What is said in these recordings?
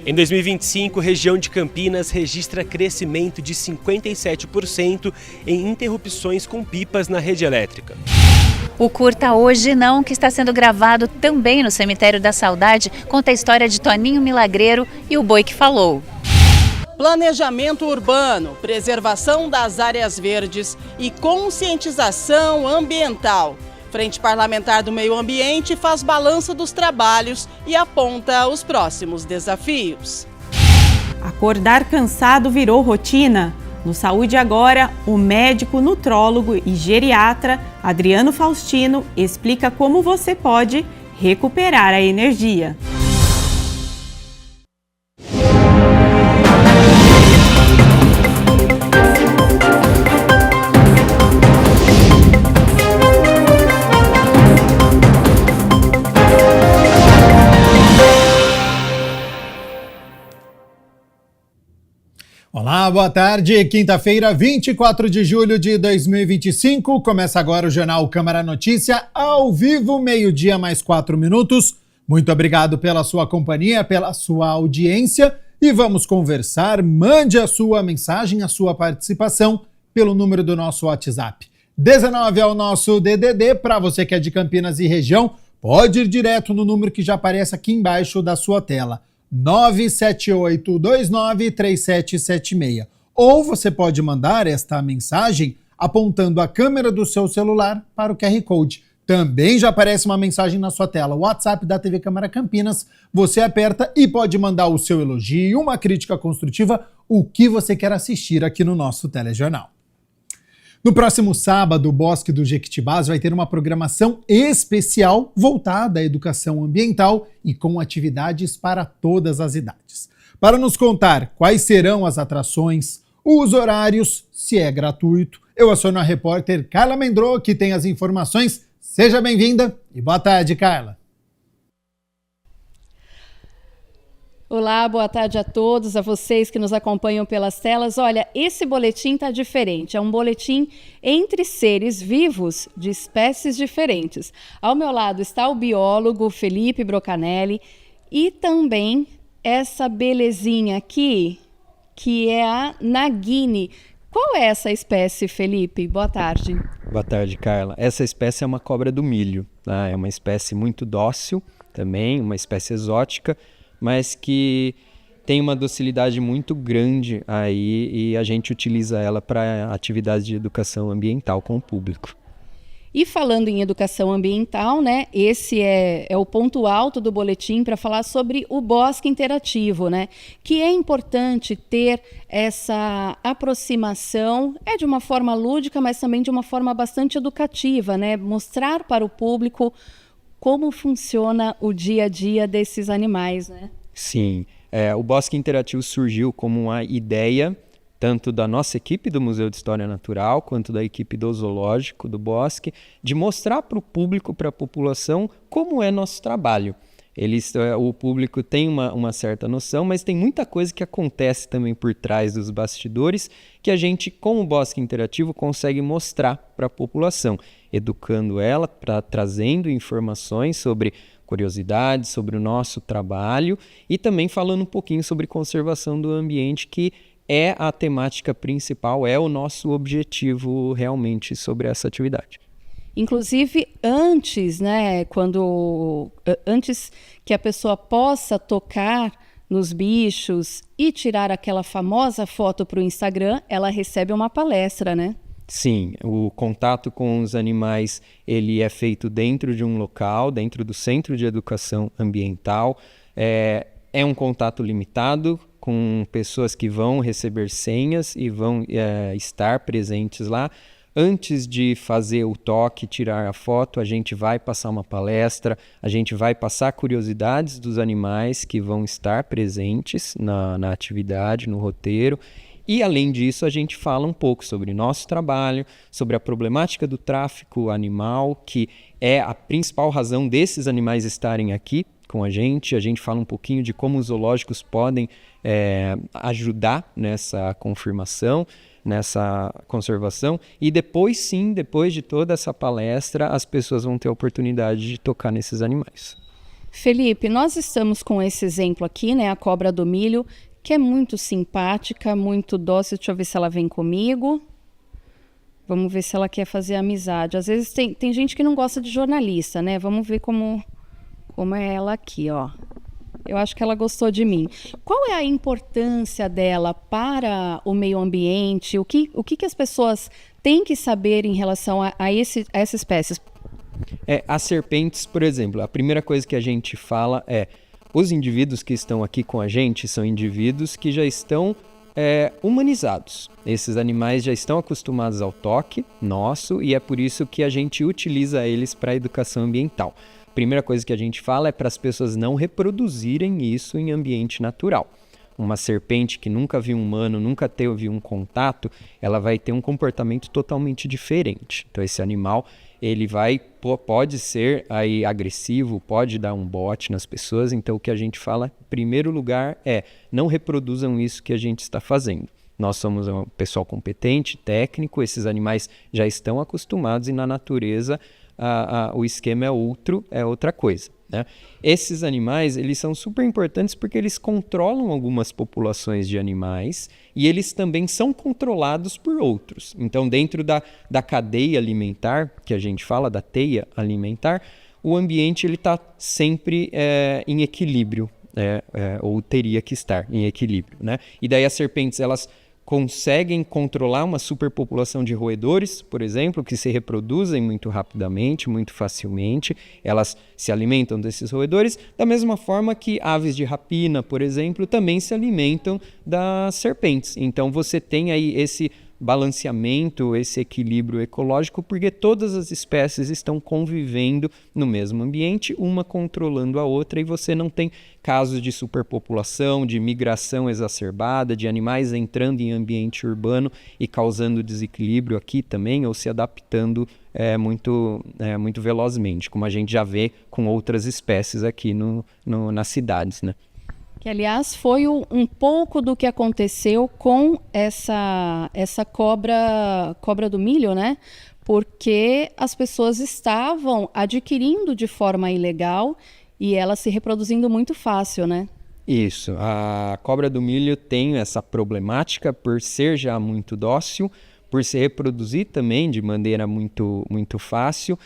Em 2025, a região de Campinas registra crescimento de 57% em interrupções com pipas na rede elétrica. O Curta Hoje Não, que está sendo gravado também no Cemitério da Saudade, conta a história de Toninho Milagreiro e o boi que falou. Planejamento urbano, preservação das áreas verdes e conscientização ambiental. Frente Parlamentar do Meio Ambiente faz balanço dos trabalhos e aponta os próximos desafios. Acordar cansado virou rotina. No Saúde Agora, o médico, nutrólogo e geriatra Adriano Faustino explica como você pode recuperar a energia. Olá, boa tarde. Quinta-feira, 24 de julho de 2025. Começa agora o Jornal Câmara Notícia, ao vivo, meio-dia mais 4 minutos. Muito obrigado pela sua companhia, pela sua audiência. E vamos conversar. Mande a sua mensagem, a sua participação pelo número do nosso WhatsApp. 19 é o nosso DDD. Para você que é de Campinas e região, pode ir direto no número que já aparece aqui embaixo da sua tela. 978293776. Ou você pode mandar esta mensagem apontando a câmera do seu celular para o QR Code. Também já aparece uma mensagem na sua tela, o WhatsApp da TV Câmara Campinas. Você aperta e pode mandar o seu elogio, uma crítica construtiva, o que você quer assistir aqui no nosso telejornal. No próximo sábado, o Bosque do Jequitibás vai ter uma programação especial voltada à educação ambiental e com atividades para todas as idades. Para nos contar quais serão as atrações, os horários, se é gratuito, eu aciono a repórter Carla Mendro, que tem as informações. Seja bem-vinda e boa tarde, Carla. Olá, boa tarde a todos, a vocês que nos acompanham pelas telas. Olha, esse boletim está diferente, é um boletim entre seres vivos de espécies diferentes. Ao meu lado está o biólogo Felipe Brocanelli e também essa belezinha aqui, que é a Nagini. Qual é essa espécie, Felipe? Boa tarde. Boa tarde, Carla. Essa espécie é uma cobra do milho, tá? É uma espécie muito dócil também, uma espécie exótica, mas que tem uma docilidade muito grande aí e a gente utiliza ela para atividades de educação ambiental com o público. E falando em educação ambiental, né, esse é o ponto alto do boletim para falar sobre o bosque interativo, né, que é importante ter essa aproximação, de uma forma lúdica, mas também de uma forma bastante educativa, né, mostrar para o público como funciona o dia a dia desses animais, né? Sim, o Bosque Interativo surgiu como uma ideia tanto da nossa equipe do Museu de História Natural quanto da equipe do Zoológico do Bosque, de mostrar para o público, para a população, como é nosso trabalho. O público tem uma certa noção, mas tem muita coisa que acontece também por trás dos bastidores que a gente, com o Bosque Interativo, consegue mostrar para a população, educando ela, trazendo informações sobre curiosidades, sobre o nosso trabalho e também falando um pouquinho sobre conservação do ambiente, que é a temática principal, é o nosso objetivo realmente sobre essa atividade. Inclusive, antes que a pessoa possa tocar nos bichos e tirar aquela famosa foto para o Instagram, ela recebe uma palestra, né? Sim, o contato com os animais ele é feito dentro de um local, dentro do Centro de Educação Ambiental. É um contato limitado com pessoas que vão receber senhas e vão estar presentes lá. Antes de fazer o toque, tirar a foto, a gente vai passar uma palestra, a gente vai passar curiosidades dos animais que vão estar presentes na atividade, no roteiro. E, além disso, a gente fala um pouco sobre nosso trabalho, sobre a problemática do tráfico animal, que é a principal razão desses animais estarem aqui com a gente. A gente fala um pouquinho de como os zoológicos podem ajudar nessa confirmação, nessa conservação. E depois, sim, depois de toda essa palestra, as pessoas vão ter a oportunidade de tocar nesses animais. Felipe, nós estamos com esse exemplo aqui, né, a cobra do milho, que é muito simpática, muito dócil. Deixa eu ver se ela vem comigo. Vamos ver se ela quer fazer amizade. Às vezes tem gente que não gosta de jornalista, né? Vamos ver como é ela aqui, ó. Eu acho que ela gostou de mim. Qual é a importância dela para o meio ambiente? O que as pessoas têm que saber em relação a essa espécie? As serpentes, por exemplo, a primeira coisa que a gente fala é: os indivíduos que estão aqui com a gente são indivíduos que já estão humanizados. Esses animais já estão acostumados ao toque nosso e é por isso que a gente utiliza eles para a educação ambiental. A primeira coisa que a gente fala é para as pessoas não reproduzirem isso em ambiente natural. Uma serpente que nunca viu um humano, nunca teve um contato, ela vai ter um comportamento totalmente diferente. Então esse animal, ele pode ser aí agressivo, pode dar um bote nas pessoas. Então o que a gente fala, em primeiro lugar, é: não reproduzam isso que a gente está fazendo. Nós somos um pessoal competente, técnico, esses animais já estão acostumados e na natureza o esquema é outra coisa, né? Esses animais, eles são super importantes porque eles controlam algumas populações de animais e eles também são controlados por outros. Então, dentro da cadeia alimentar, que a gente fala, da teia alimentar, o ambiente está sempre em equilíbrio, ou teria que estar em equilíbrio, né? E daí as serpentes, elas conseguem controlar uma superpopulação de roedores, por exemplo, que se reproduzem muito rapidamente, muito facilmente. Elas se alimentam desses roedores, da mesma forma que aves de rapina, por exemplo, também se alimentam das serpentes. Então você tem aí esse balanceamento, esse equilíbrio ecológico, porque todas as espécies estão convivendo no mesmo ambiente, uma controlando a outra, e você não tem casos de superpopulação, de migração exacerbada, de animais entrando em ambiente urbano e causando desequilíbrio aqui também, ou se adaptando muito velozmente, como a gente já vê com outras espécies aqui nas cidades, né? Que, aliás, foi um pouco do que aconteceu com essa cobra do milho, né? Porque as pessoas estavam adquirindo de forma ilegal e ela se reproduzindo muito fácil, né? Isso. A cobra do milho tem essa problemática por ser já muito dócil, por se reproduzir também de maneira muito, muito fácil.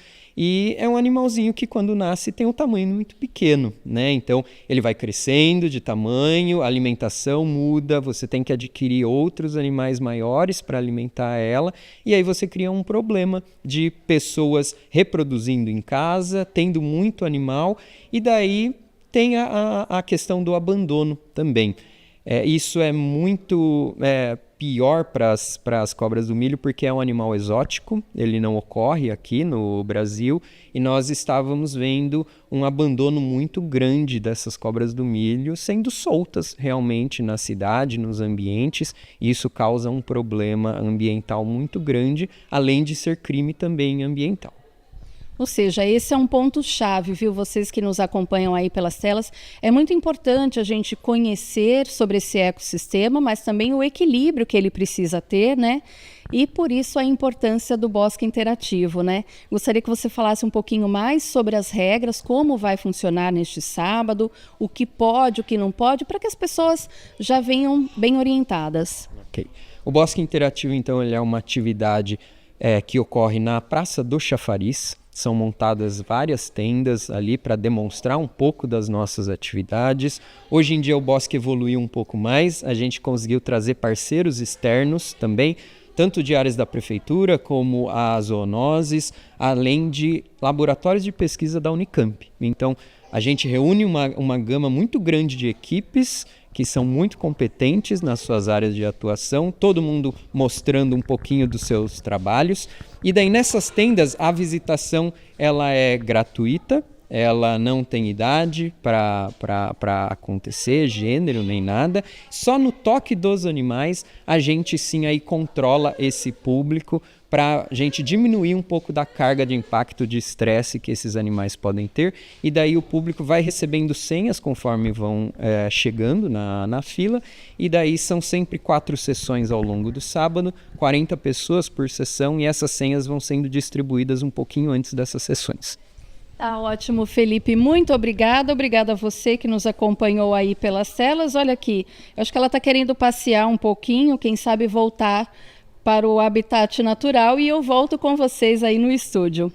E é um animalzinho que, quando nasce, tem um tamanho muito pequeno, né? Então, ele vai crescendo de tamanho, a alimentação muda, você tem que adquirir outros animais maiores para alimentar ela, e aí você cria um problema de pessoas reproduzindo em casa, tendo muito animal, e daí tem a questão do abandono também. Isso é muito pior para as cobras do milho, porque é um animal exótico, ele não ocorre aqui no Brasil, e nós estávamos vendo um abandono muito grande dessas cobras do milho sendo soltas realmente na cidade, nos ambientes, e isso causa um problema ambiental muito grande, além de ser crime também ambiental. Ou seja, esse é um ponto-chave, viu? Vocês que nos acompanham aí pelas telas, é muito importante a gente conhecer sobre esse ecossistema, mas também o equilíbrio que ele precisa ter, né? E por isso a importância do bosque interativo, né? Gostaria que você falasse um pouquinho mais sobre as regras, como vai funcionar neste sábado, o que pode, o que não pode, para que as pessoas já venham bem orientadas. Ok. O bosque interativo, então, ele é uma atividade que ocorre na Praça do Chafariz. São montadas várias tendas ali para demonstrar um pouco das nossas atividades. Hoje em dia o bosque evoluiu um pouco mais, a gente conseguiu trazer parceiros externos também, tanto de áreas da prefeitura como a zoonoses, além de laboratórios de pesquisa da Unicamp. Então a gente reúne uma gama muito grande de equipes que são muito competentes nas suas áreas de atuação, todo mundo mostrando um pouquinho dos seus trabalhos. E daí nessas tendas a visitação ela é gratuita, ela não tem idade para acontecer, gênero nem nada. Só no toque dos animais a gente sim aí controla esse público para a gente diminuir um pouco da carga de impacto de estresse que esses animais podem ter, e daí o público vai recebendo senhas conforme vão chegando na fila, e daí são sempre 4 sessões ao longo do sábado, 40 pessoas por sessão, e essas senhas vão sendo distribuídas um pouquinho antes dessas sessões. Tá ótimo, Felipe. Muito obrigada. Obrigada a você que nos acompanhou aí pelas telas. Olha aqui, eu acho que ela está querendo passear um pouquinho, quem sabe voltar para o habitat natural, e eu volto com vocês aí no estúdio.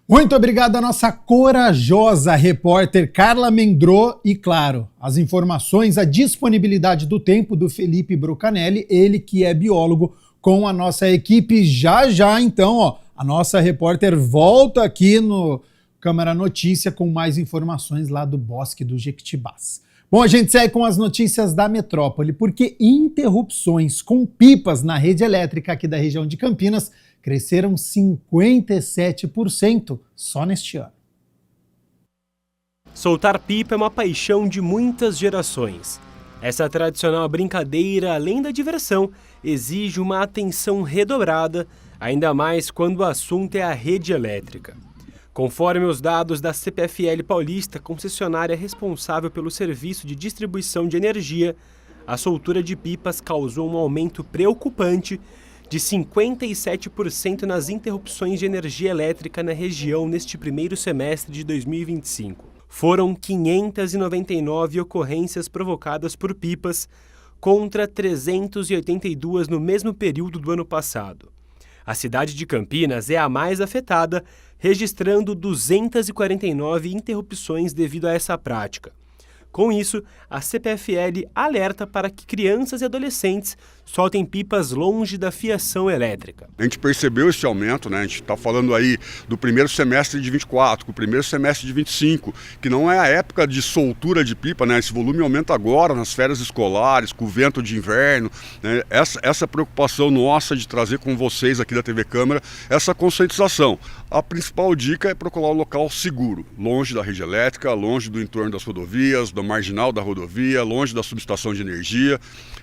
Muito obrigado à nossa corajosa repórter Carla Mendrô e, claro, as informações, a disponibilidade do tempo do Felipe Brocanelli, ele que é biólogo, com a nossa equipe. Já, então, ó, a nossa repórter volta aqui no Câmara Notícia com mais informações lá do Bosque do Jequitibás. Bom, a gente segue com as notícias da metrópole, porque interrupções com pipas na rede elétrica aqui da região de Campinas cresceram 57% só neste ano. Soltar pipa é uma paixão de muitas gerações. Essa tradicional brincadeira, além da diversão, exige uma atenção redobrada, ainda mais quando o assunto é a rede elétrica. Conforme os dados da CPFL Paulista, concessionária responsável pelo serviço de distribuição de energia, a soltura de pipas causou um aumento preocupante de 57% nas interrupções de energia elétrica na região neste primeiro semestre de 2025. Foram 599 ocorrências provocadas por pipas, contra 382 no mesmo período do ano passado. A cidade de Campinas é a mais afetada, registrando 249 interrupções devido a essa prática. Com isso, a CPFL alerta para que crianças e adolescentes soltem pipas longe da fiação elétrica. A gente percebeu esse aumento, né? A gente está falando aí do primeiro semestre de 24, com o primeiro semestre de 25, que não é a época de soltura de pipa, né? Esse volume aumenta agora nas férias escolares, com o vento de inverno, né? Essa preocupação nossa de trazer com vocês aqui da TV Câmara essa conscientização. A principal dica é procurar um local seguro, longe da rede elétrica, longe do entorno das rodovias, da marginal da rodovia, longe da subestação de energia,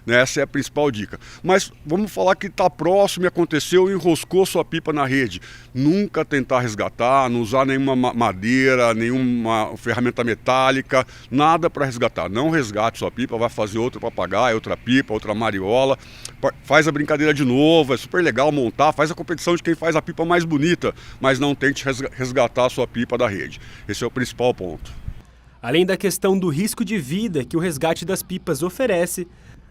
né? Essa é a principal dica. Mas vamos falar que está próximo e aconteceu e enroscou sua pipa na rede. Nunca tentar resgatar, não usar nenhuma madeira, nenhuma ferramenta metálica, nada para resgatar. Não resgate sua pipa, vai fazer outra papagaio, outra pipa, outra mariola. Faz a brincadeira de novo, é super legal montar, faz a competição de quem faz a pipa mais bonita, mas não tente resgatar a sua pipa da rede. Esse é o principal ponto. Além da questão do risco de vida que o resgate das pipas oferece,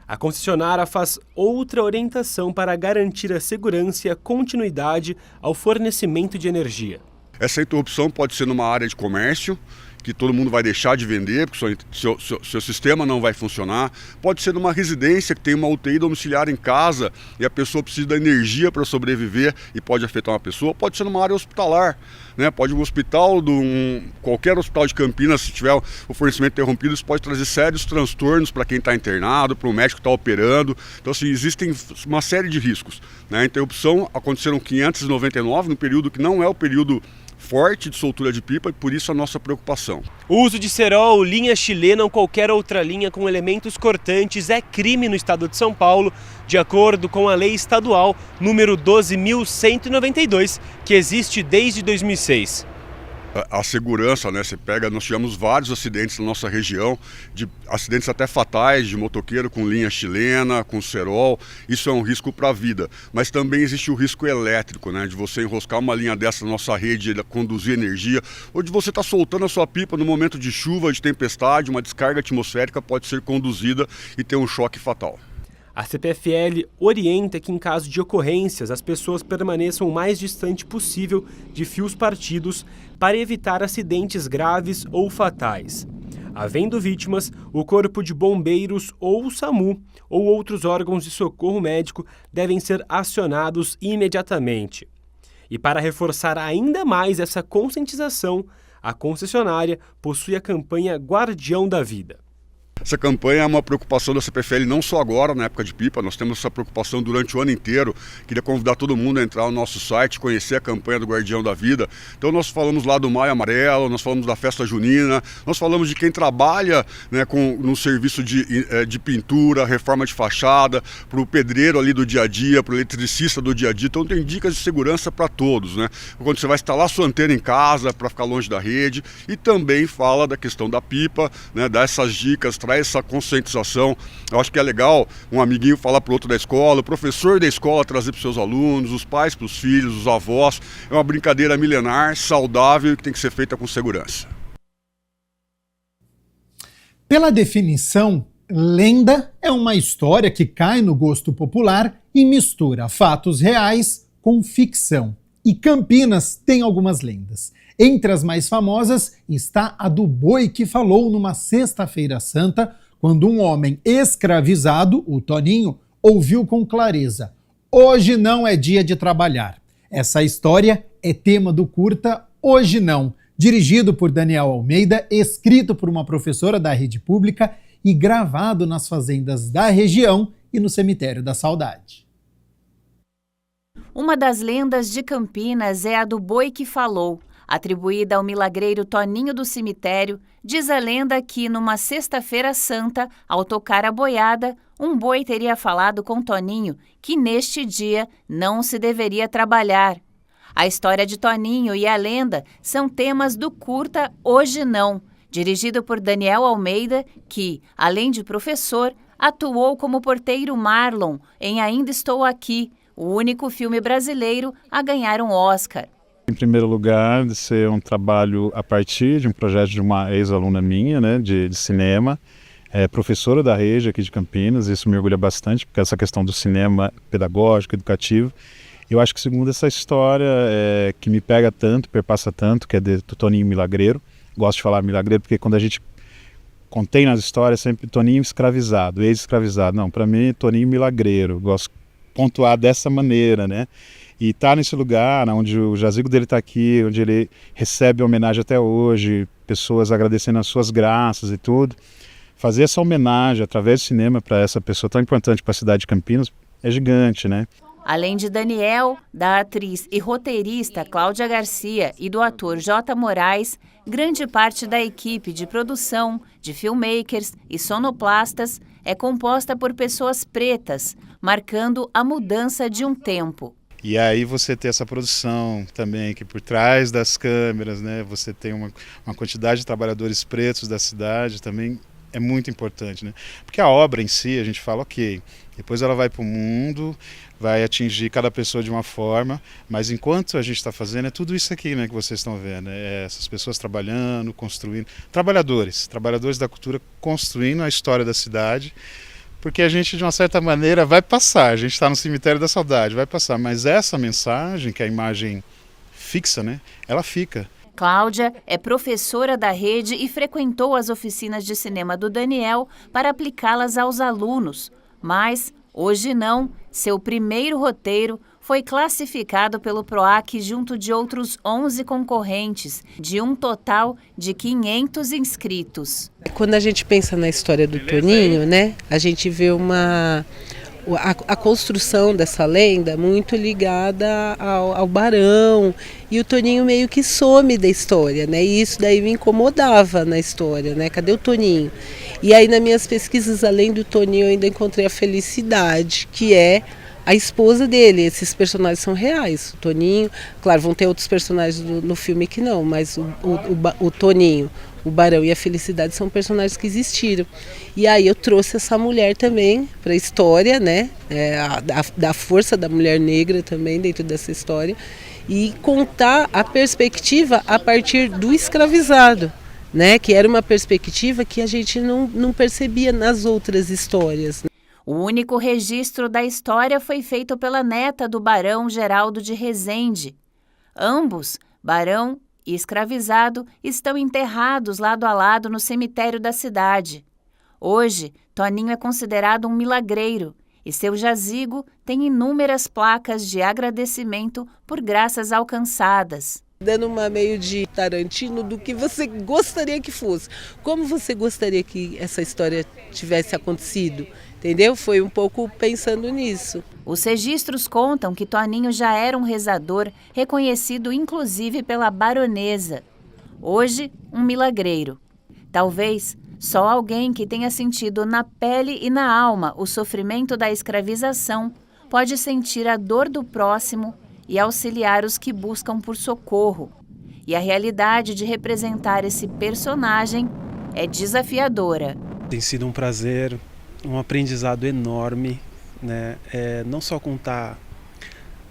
a concessionária faz outra orientação para garantir a segurança e a continuidade ao fornecimento de energia. Essa interrupção pode ser numa área de comércio, que todo mundo vai deixar de vender, porque seu sistema não vai funcionar. Pode ser numa residência que tem uma UTI domiciliar em casa e a pessoa precisa da energia para sobreviver e pode afetar uma pessoa. Pode ser numa área hospitalar, né? Pode um hospital, qualquer hospital de Campinas, se tiver o fornecimento interrompido, isso pode trazer sérios transtornos para quem está internado, para o médico que está operando. Então, assim, existem uma série de riscos, né? A interrupção aconteceram 599, no período que não é o período forte de soltura de pipa, e por isso a nossa preocupação. O uso de cerol, linha chilena ou qualquer outra linha com elementos cortantes é crime no estado de São Paulo, de acordo com a lei estadual número 12.192, que existe desde 2006. A segurança, né? Nós tivemos vários acidentes na nossa região, de acidentes até fatais, de motoqueiro com linha chilena, com cerol. Isso é um risco para a vida. Mas também existe o risco elétrico, né? De você enroscar uma linha dessa na nossa rede, conduzir energia, ou de você estar soltando a sua pipa no momento de chuva, de tempestade, uma descarga atmosférica pode ser conduzida e ter um choque fatal. A CPFL orienta que, em caso de ocorrências, as pessoas permaneçam o mais distante possível de fios partidos para evitar acidentes graves ou fatais. Havendo vítimas, o Corpo de Bombeiros ou o SAMU ou outros órgãos de socorro médico devem ser acionados imediatamente. E para reforçar ainda mais essa conscientização, a concessionária possui a campanha Guardião da Vida. Essa campanha é uma preocupação da CPFL não só agora, na época de pipa, nós temos essa preocupação durante o ano inteiro. Queria convidar todo mundo a entrar no nosso site, conhecer a campanha do Guardião da Vida. Então nós falamos lá do Maio Amarelo, nós falamos da festa junina, nós falamos de quem trabalha, né, no serviço de pintura, reforma de fachada, para o pedreiro ali do dia a dia, para o eletricista do dia a dia. Então tem dicas de segurança para todos, né? Quando você vai instalar sua antena em casa para ficar longe da rede, e também fala da questão da pipa, né, dá essas dicas, traz essa conscientização. Eu acho que é legal um amiguinho falar para o outro da escola, o professor da escola trazer para os seus alunos, os pais para os filhos, os avós. É uma brincadeira milenar, saudável e que tem que ser feita com segurança. Pela definição, lenda é uma história que cai no gosto popular e mistura fatos reais com ficção. E Campinas tem algumas lendas. Entre as mais famosas está a do boi que falou numa sexta-feira santa, quando um homem escravizado, o Toninho, ouviu com clareza: "Hoje não é dia de trabalhar". Essa história é tema do curta Hoje Não, dirigido por Daniel Almeida, escrito por uma professora da rede pública e gravado nas fazendas da região e no Cemitério da Saudade. Uma das lendas de Campinas é a do boi que falou. Atribuída ao milagreiro Toninho do Cemitério, diz a lenda que, numa sexta-feira santa, ao tocar a boiada, um boi teria falado com Toninho que neste dia não se deveria trabalhar. A história de Toninho e a lenda são temas do curta Hoje Não, dirigido por Daniel Almeida, que, além de professor, atuou como porteiro Marlon em Ainda Estou Aqui, o único filme brasileiro a ganhar um Oscar. Em primeiro lugar, de ser um trabalho a partir de um projeto de uma ex-aluna minha, né, de cinema, professora da rede aqui de Campinas. Isso me orgulha bastante, porque essa questão do cinema pedagógico, educativo. Eu acho que, segundo essa história que me pega tanto, perpassa tanto, que é do Toninho Milagreiro. Gosto de falar milagreiro porque quando a gente contém nas histórias sempre Toninho escravizado, ex-escravizado. Não, para mim, Toninho Milagreiro. Gosto de pontuar dessa maneira, né? E tá nesse lugar onde o jazigo dele está aqui, onde ele recebe homenagem até hoje, pessoas agradecendo as suas graças e tudo. Fazer essa homenagem através do cinema para essa pessoa tão importante para a cidade de Campinas é gigante, né? Além de Daniel, da atriz e roteirista Cláudia Garcia e do ator J. Moraes, grande parte da equipe de produção, de filmmakers e sonoplastas é composta por pessoas pretas, marcando a mudança de um tempo. E aí você ter essa produção também, que por trás das câmeras, né, você tem uma quantidade de trabalhadores pretos da cidade também é muito importante, né? Porque a obra em si, a gente fala, ok, depois ela vai para o mundo, vai atingir cada pessoa de uma forma, mas enquanto a gente está fazendo, é tudo isso aqui, né, que vocês estão vendo, essas pessoas trabalhando, construindo, trabalhadores da cultura construindo a história da cidade, porque a gente, de uma certa maneira, vai passar, a gente está no Cemitério da Saudade, vai passar, mas essa mensagem, que é a imagem fixa, né, ela fica. Cláudia é professora da rede e frequentou as oficinas de cinema do Daniel para aplicá-las aos alunos. Mas, Hoje Não, seu primeiro roteiro, foi classificado pelo PROAC junto de outros 11 concorrentes, de um total de 500 inscritos. Quando a gente pensa na história do Toninho, né, a gente vê a construção dessa lenda muito ligada ao Barão, e o Toninho meio que some da história, né? E isso daí me incomodava na história, né? Cadê o Toninho? E aí nas minhas pesquisas, além do Toninho, eu ainda encontrei a Felicidade, que é a esposa dele. Esses personagens são reais. O Toninho, claro, vão ter outros personagens no filme que não, mas o Toninho, o Barão e a Felicidade são personagens que existiram. E aí eu trouxe essa mulher também para a história, né? Da força da mulher negra também dentro dessa história, e contar a perspectiva a partir do escravizado, né? Que era uma perspectiva que a gente não percebia nas outras histórias. O único registro da história foi feito pela neta do Barão, Geraldo de Rezende. Ambos, Barão e escravizado, estão enterrados lado a lado no cemitério da cidade. Hoje, Toninho é considerado um milagreiro e seu jazigo tem inúmeras placas de agradecimento por graças alcançadas. Dando uma meio de Tarantino do que você gostaria que fosse. Como você gostaria que essa história tivesse acontecido? Entendeu? Foi um pouco pensando nisso. Os registros contam que Toninho já era um rezador, reconhecido inclusive pela baronesa. Hoje, um milagreiro. Talvez só alguém que tenha sentido na pele e na alma o sofrimento da escravização pode sentir a dor do próximo e auxiliar os que buscam por socorro. E a realidade de representar esse personagem é desafiadora. Tem sido um prazer, um aprendizado enorme, né? Não só contar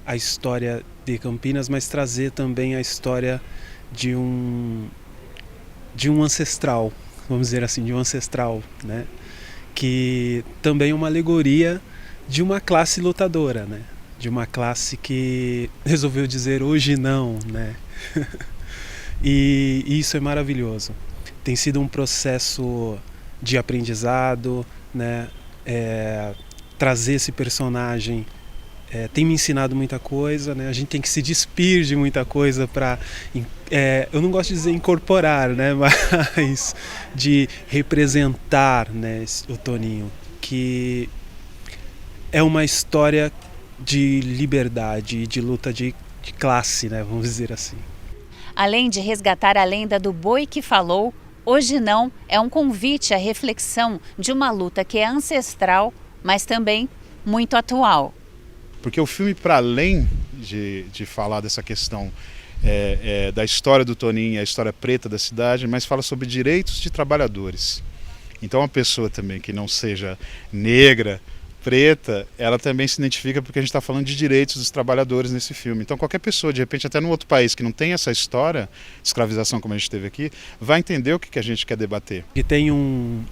a história de Campinas, mas trazer também a história de um ancestral, vamos dizer assim, de um ancestral, né? Que também é uma alegoria de uma classe lutadora, né? De uma classe que resolveu dizer hoje não, né? E isso é maravilhoso. Tem sido um processo de aprendizado, né? Trazer esse personagem tem me ensinado muita coisa, né? A gente tem que se despir de muita coisa para, eu não gosto de dizer incorporar, né? Mas de representar, né, o Toninho, que é uma história de liberdade, de luta de classe, né? Vamos dizer assim. Além de resgatar a lenda do boi que falou, Hoje Não é um convite à reflexão de uma luta que é ancestral, mas também muito atual. Porque o filme, para além de falar dessa questão da história do Toninho, a história preta da cidade, mas fala sobre direitos de trabalhadores. Então uma pessoa também que não seja negra, preta, ela também se identifica porque a gente está falando de direitos dos trabalhadores nesse filme. Então qualquer pessoa, de repente até num outro país que não tem essa história de escravização como a gente teve aqui, vai entender o que a gente quer debater. E tem um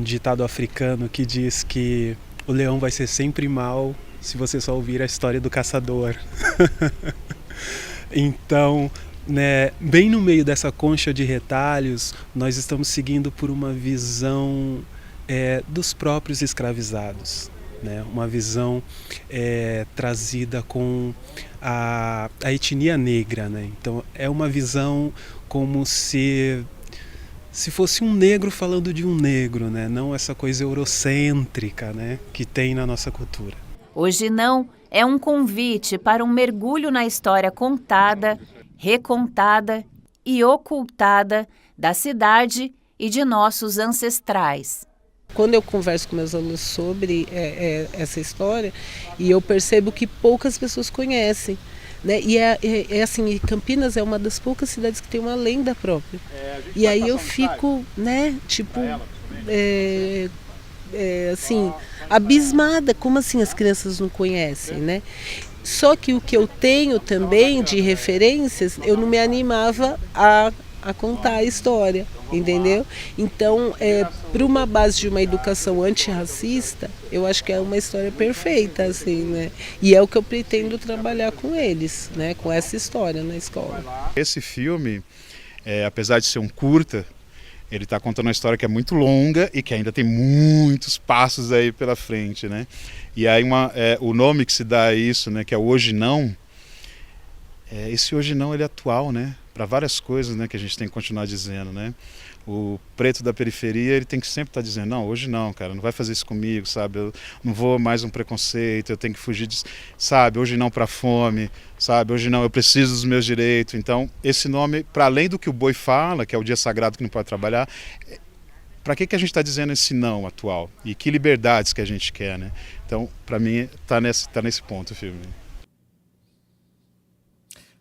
ditado africano que diz que o leão vai ser sempre mau se você só ouvir a história do caçador. Então, né, bem no meio dessa concha de retalhos, nós estamos seguindo por uma visão dos próprios escravizados, né? Uma visão trazida com a etnia negra, né? Então é uma visão como se fosse um negro falando de um negro, né? Não essa coisa eurocêntrica, né, que tem na nossa cultura. Hoje Não é um convite para um mergulho na história contada, recontada e ocultada da cidade e de nossos ancestrais. Quando eu converso com meus alunos sobre essa história, e eu percebo que poucas pessoas conhecem, né? E assim, Campinas é uma das poucas cidades que tem uma lenda própria. E aí eu fico, né, tipo, assim, abismada, como assim as crianças não conhecem, né? Só que o que eu tenho também de referências, eu não me animava a contar a história, entendeu? Então, para uma base de uma educação antirracista, eu acho que é uma história perfeita, assim, né? E é o que eu pretendo trabalhar com eles, né? Com essa história na escola. Esse filme, apesar de ser um curta, ele está contando uma história que é muito longa e que ainda tem muitos passos aí pela frente, né? E aí o nome que se dá a isso, né, que é Hoje Não, esse Hoje Não ele é atual, né? Para várias coisas, né, que a gente tem que continuar dizendo, né? O preto da periferia, ele tem que sempre estar dizendo, não, hoje não, cara, não vai fazer isso comigo, sabe? Eu não vou mais um preconceito, eu tenho que fugir disso, sabe? Hoje não para fome, sabe? Hoje não, eu preciso dos meus direitos. Então, esse nome, para além do que o boi fala, que é o dia sagrado que não pode trabalhar, para que a gente está dizendo esse não atual? E que liberdades que a gente quer, né? Então, para mim, tá nesse ponto o filme.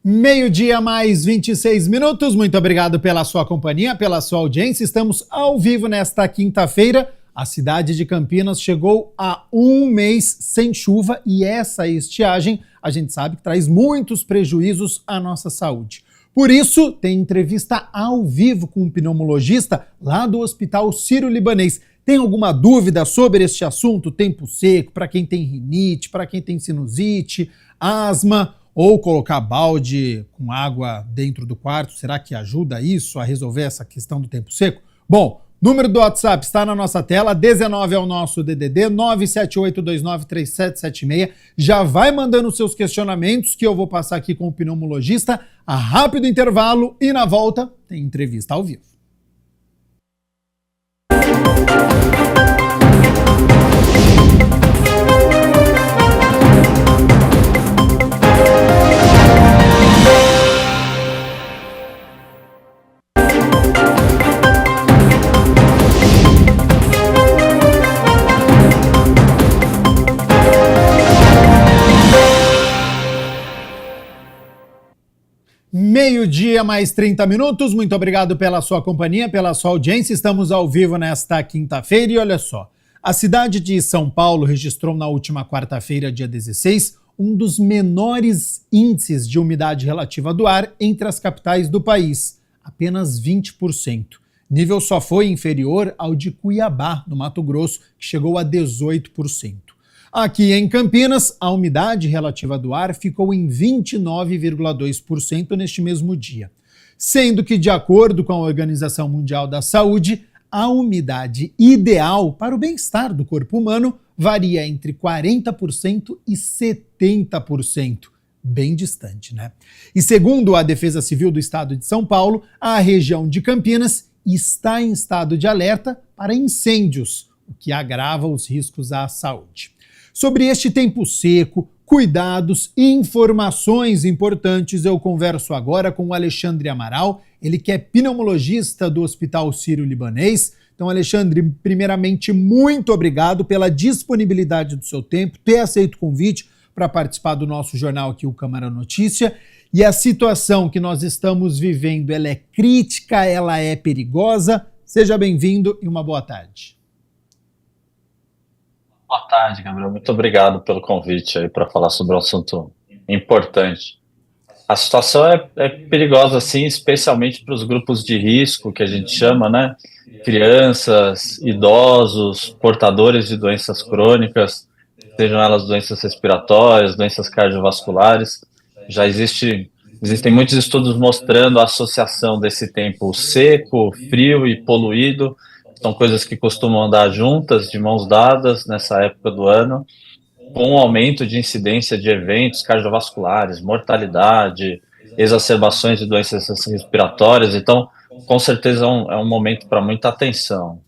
12:00 mais 26 minutos. Muito obrigado pela sua companhia, pela sua audiência. Estamos ao vivo nesta quinta-feira. A cidade de Campinas chegou a um mês sem chuva e essa estiagem, a gente sabe que traz muitos prejuízos à nossa saúde. Por isso, tem entrevista ao vivo com um pneumologista lá do Hospital Sírio-Libanês. Tem alguma dúvida sobre este assunto? Tempo seco, para quem tem rinite, para quem tem sinusite, asma, ou colocar balde com água dentro do quarto, será que ajuda isso a resolver essa questão do tempo seco? Bom, número do WhatsApp está na nossa tela, 19 é o nosso DDD, 978293776. Já vai mandando seus questionamentos que eu vou passar aqui com o pneumologista, a rápido intervalo e na volta tem entrevista ao vivo. Meio-dia mais 30 minutos, muito obrigado pela sua companhia, pela sua audiência. Estamos ao vivo nesta quinta-feira e olha só, a cidade de São Paulo registrou na última quarta-feira, dia 16, um dos menores índices de umidade relativa do ar entre as capitais do país, apenas 20%. Nível só foi inferior ao de Cuiabá, no Mato Grosso, que chegou a 18%. Aqui em Campinas, a umidade relativa do ar ficou em 29,2% neste mesmo dia, sendo que, de acordo com a Organização Mundial da Saúde, a umidade ideal para o bem-estar do corpo humano varia entre 40% e 70%, bem distante, né? E segundo a Defesa Civil do Estado de São Paulo, a região de Campinas está em estado de alerta para incêndios, o que agrava os riscos à saúde. Sobre este tempo seco, cuidados e informações importantes, eu converso agora com o Alexandre Amaral, ele que é pneumologista do Hospital Sírio-Libanês. Então, Alexandre, primeiramente, muito obrigado pela disponibilidade do seu tempo, ter aceito o convite para participar do nosso jornal aqui, o Câmara Notícia. E a situação que nós estamos vivendo, ela é crítica, ela é perigosa. Seja bem-vindo e uma boa tarde. Boa tarde, Gabriel. Muito obrigado pelo convite aí para falar sobre um assunto importante. A situação é perigosa, sim, especialmente para os grupos de risco, que a gente chama, né? Crianças, idosos, portadores de doenças crônicas, sejam elas doenças respiratórias, doenças cardiovasculares. Já existem muitos estudos mostrando a associação desse tempo seco, frio e poluído. São coisas que costumam andar juntas, de mãos dadas, nessa época do ano, com um aumento de incidência de eventos cardiovasculares, mortalidade, exacerbações de doenças respiratórias. Então, com certeza é um momento para muita atenção.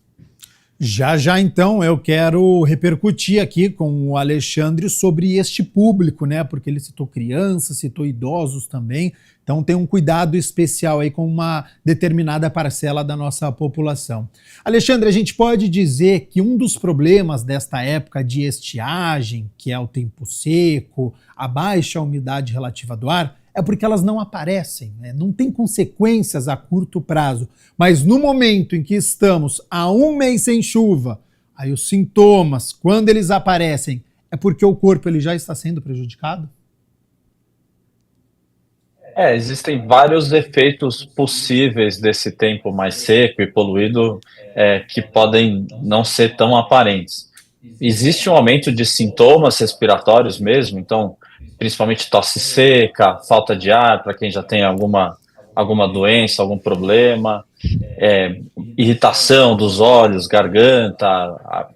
Já, então, eu quero repercutir aqui com o Alexandre sobre este público, né? Porque ele citou crianças, citou idosos também. Então tem um cuidado especial aí com uma determinada parcela da nossa população. Alexandre, a gente pode dizer que um dos problemas desta época de estiagem, que é o tempo seco, a baixa umidade relativa do ar, é porque elas não aparecem, né? Não tem consequências a curto prazo. Mas no momento em que estamos há um mês sem chuva, aí os sintomas, quando eles aparecem, é porque o corpo ele já está sendo prejudicado? Existem vários efeitos possíveis desse tempo mais seco e poluído que podem não ser tão aparentes. Existe um aumento de sintomas respiratórios mesmo, então, principalmente tosse seca, falta de ar para quem já tem alguma doença, algum problema, irritação dos olhos, garganta,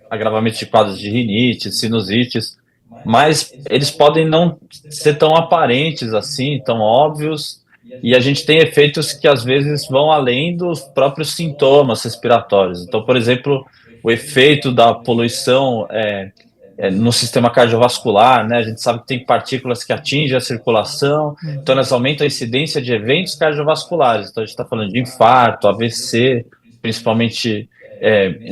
agravamento de quadros de rinite, sinusites, mas eles podem não ser tão aparentes assim, tão óbvios, e a gente tem efeitos que às vezes vão além dos próprios sintomas respiratórios. Então, por exemplo, o efeito da poluição no sistema cardiovascular, né? A gente sabe que tem partículas que atingem a circulação, então elas aumentam a incidência de eventos cardiovasculares. Então a gente está falando de infarto, AVC, principalmente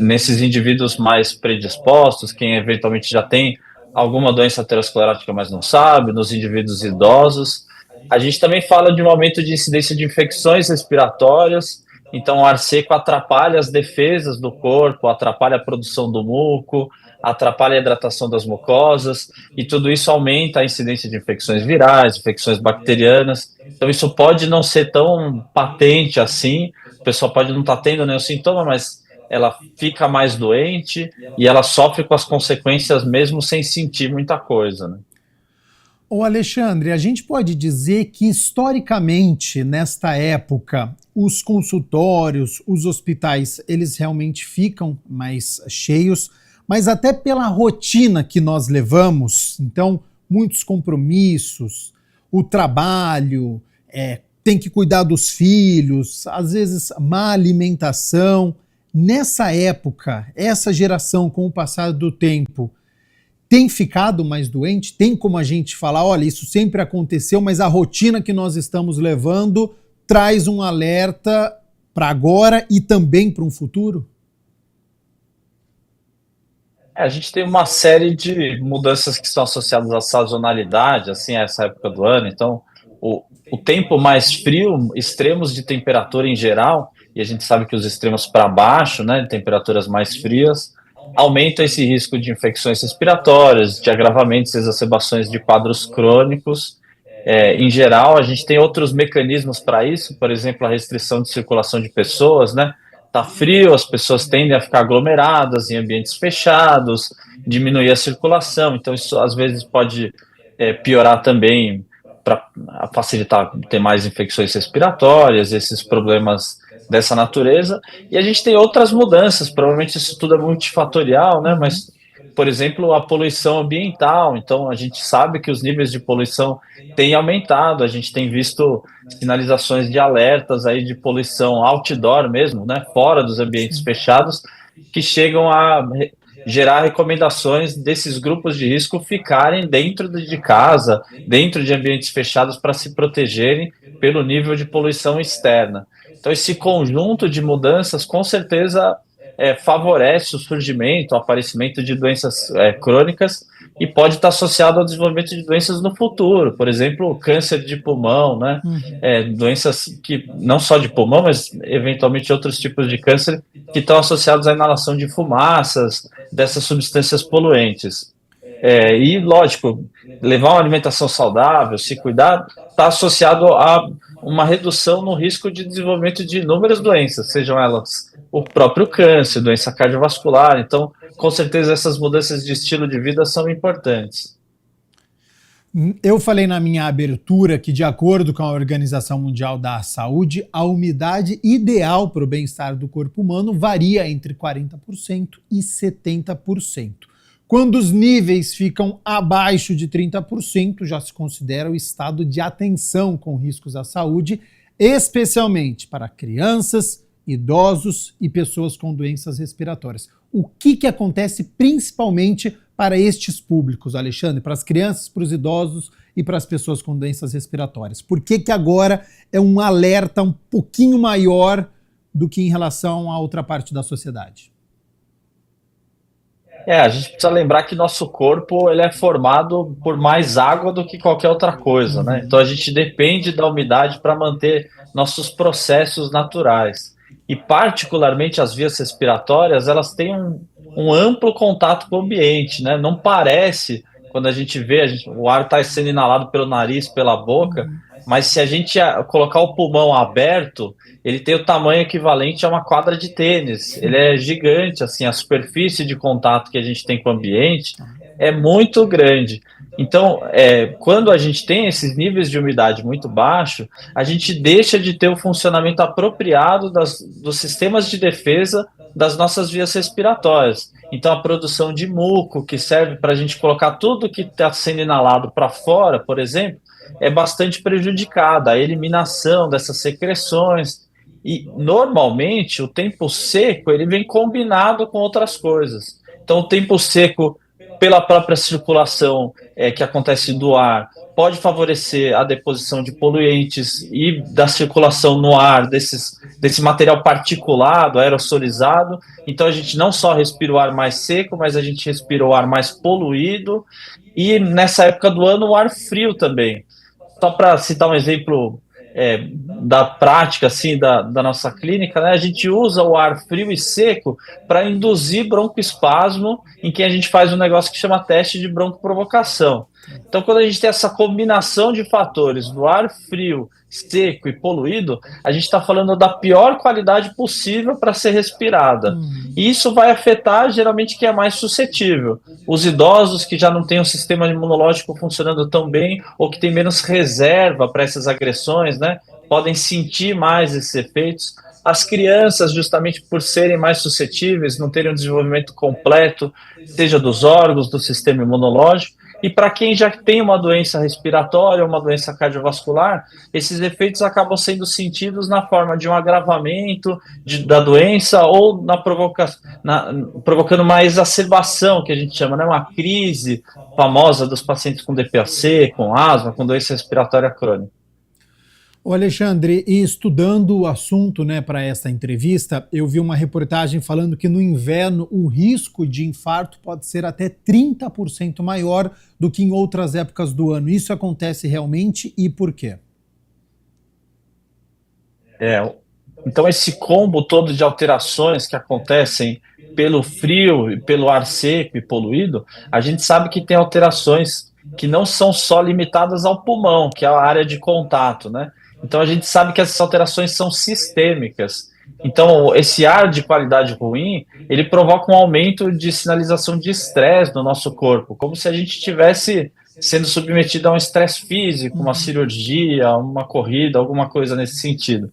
nesses indivíduos mais predispostos, quem eventualmente já tem alguma doença aterosclerótica, mas não sabe, nos indivíduos idosos. A gente também fala de um aumento de incidência de infecções respiratórias, então o ar seco atrapalha as defesas do corpo, atrapalha a produção do muco, atrapalha a hidratação das mucosas, e tudo isso aumenta a incidência de infecções virais, infecções bacterianas. Então isso pode não ser tão patente assim, a pessoa pode não estar tendo nenhum sintoma, mas ela fica mais doente e ela sofre com as consequências mesmo sem sentir muita coisa, né? Ô Alexandre, a gente pode dizer que historicamente, nesta época, os consultórios, os hospitais, eles realmente ficam mais cheios, mas até pela rotina que nós levamos, então, muitos compromissos, o trabalho, tem que cuidar dos filhos, às vezes má alimentação. Nessa época, essa geração, com o passar do tempo, tem ficado mais doente? Tem como a gente falar, olha, isso sempre aconteceu, mas a rotina que nós estamos levando traz um alerta para agora e também para um futuro? A gente tem uma série de mudanças que estão associadas à sazonalidade, assim, a essa época do ano. Então, o tempo mais frio, extremos de temperatura em geral, e a gente sabe que os extremos para baixo, né, de temperaturas mais frias, aumentam esse risco de infecções respiratórias, de agravamentos e exacerbações de quadros crônicos. Em geral, a gente tem outros mecanismos para isso, por exemplo, a restrição de circulação de pessoas, né? Tá frio, as pessoas tendem a ficar aglomeradas em ambientes fechados, diminuir a circulação, então isso às vezes pode piorar também para facilitar ter mais infecções respiratórias, esses problemas dessa natureza. E a gente tem outras mudanças, provavelmente isso tudo é multifatorial, né? Mas, por exemplo, a poluição ambiental. Então, a gente sabe que os níveis de poluição têm aumentado, a gente tem visto sinalizações de alertas aí de poluição outdoor mesmo, né? Fora dos ambientes fechados, que chegam a gerar recomendações desses grupos de risco ficarem dentro de casa, dentro de ambientes fechados para se protegerem pelo nível de poluição externa. Então, esse conjunto de mudanças, com certeza, favorece o surgimento, o aparecimento de doenças crônicas e pode estar associado ao desenvolvimento de doenças no futuro, por exemplo, câncer de pulmão, né? Doenças que, não só de pulmão, mas eventualmente outros tipos de câncer que estão associados à inalação de fumaças, dessas substâncias poluentes. E, lógico, levar uma alimentação saudável, se cuidar, está associado a uma redução no risco de desenvolvimento de inúmeras doenças, sejam elas o próprio câncer, doença cardiovascular. Então, com certeza, essas mudanças de estilo de vida são importantes. Eu falei na minha abertura que, de acordo com a Organização Mundial da Saúde, a umidade ideal para o bem-estar do corpo humano varia entre 40% e 70%. Quando os níveis ficam abaixo de 30%, já se considera o estado de atenção com riscos à saúde, especialmente para crianças, idosos e pessoas com doenças respiratórias. O que acontece principalmente para estes públicos, Alexandre? Para as crianças, para os idosos e para as pessoas com doenças respiratórias? Por que agora é um alerta um pouquinho maior do que em relação à outra parte da sociedade? A gente precisa lembrar que nosso corpo ele é formado por mais água do que qualquer outra coisa, né? Então a gente depende da umidade para manter nossos processos naturais. E particularmente as vias respiratórias, elas têm um amplo contato com o ambiente, né? Não parece, quando a gente vê, o ar está sendo inalado pelo nariz, pela boca, mas se a gente colocar o pulmão aberto, ele tem o tamanho equivalente a uma quadra de tênis. Ele é gigante, assim, a superfície de contato que a gente tem com o ambiente é muito grande. Então, quando a gente tem esses níveis de umidade muito baixo, a gente deixa de ter o funcionamento apropriado dos sistemas de defesa das nossas vias respiratórias. Então, a produção de muco, que serve para a gente colocar tudo que está sendo inalado para fora, por exemplo, é bastante prejudicada. A eliminação dessas secreções. E, normalmente, o tempo seco ele vem combinado com outras coisas. Então, o tempo seco, pela própria circulação que acontece do ar, pode favorecer a deposição de poluentes e da circulação no ar desse material particulado, aerossolizado. Então, a gente não só respira o ar mais seco, mas a gente respira o ar mais poluído. E, nessa época do ano, o ar frio também. Só para citar um exemplo da prática assim, da nossa clínica, né? A gente usa o ar frio e seco para induzir broncoespasmo, em que a gente faz um negócio que chama teste de broncoprovocação. Então, quando a gente tem essa combinação de fatores do ar frio, seco e poluído, a gente está falando da pior qualidade possível para ser respirada. E isso vai afetar geralmente quem é mais suscetível. Os idosos que já não têm um sistema imunológico funcionando tão bem ou que tem menos reserva para essas agressões, né, podem sentir mais esses efeitos. As crianças, justamente por serem mais suscetíveis, não terem um desenvolvimento completo, seja dos órgãos, do sistema imunológico. E para quem já tem uma doença respiratória, uma doença cardiovascular, esses efeitos acabam sendo sentidos na forma de um agravamento da doença ou provocando uma exacerbação, que a gente chama, né, uma crise famosa dos pacientes com DPOC, com asma, com doença respiratória crônica. Ô Alexandre, e estudando o assunto, né, para esta entrevista, eu vi uma reportagem falando que no inverno o risco de infarto pode ser até 30% maior do que em outras épocas do ano. Isso acontece realmente e por quê? Então esse combo todo de alterações que acontecem pelo frio e pelo ar seco e poluído, a gente sabe que tem alterações que não são só limitadas ao pulmão, que é a área de contato, né? Então a gente sabe que essas alterações são sistêmicas. Então esse ar de qualidade ruim, ele provoca um aumento de sinalização de estresse no nosso corpo, como se a gente estivesse sendo submetido a um estresse físico, uma cirurgia, uma corrida, alguma coisa nesse sentido.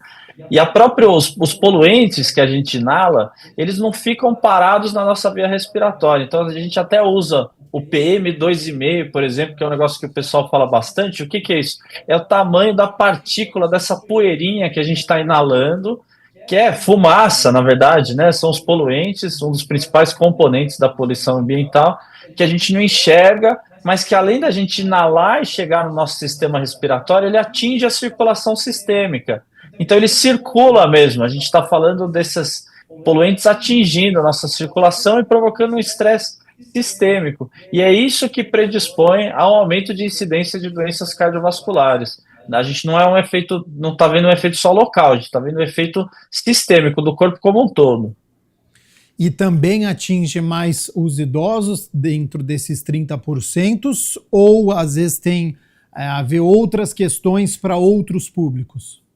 E os poluentes que a gente inala, eles não ficam parados na nossa via respiratória. Então a gente até usa o PM2,5, por exemplo, que é um negócio que o pessoal fala bastante. O que é isso? É o tamanho da partícula dessa poeirinha que a gente está inalando, que é fumaça, na verdade, né? São os poluentes, um dos principais componentes da poluição ambiental, que a gente não enxerga, mas que além da gente inalar e chegar no nosso sistema respiratório, ele atinge a circulação sistêmica. Então ele circula mesmo, a gente está falando desses poluentes atingindo a nossa circulação e provocando um estresse sistêmico. E é isso que predispõe ao aumento de incidência de doenças cardiovasculares. A gente não está vendo um efeito só local, a gente está vendo um efeito sistêmico do corpo como um todo. E também atinge mais os idosos dentro desses 30%, ou às vezes tem a ver outras questões para outros públicos?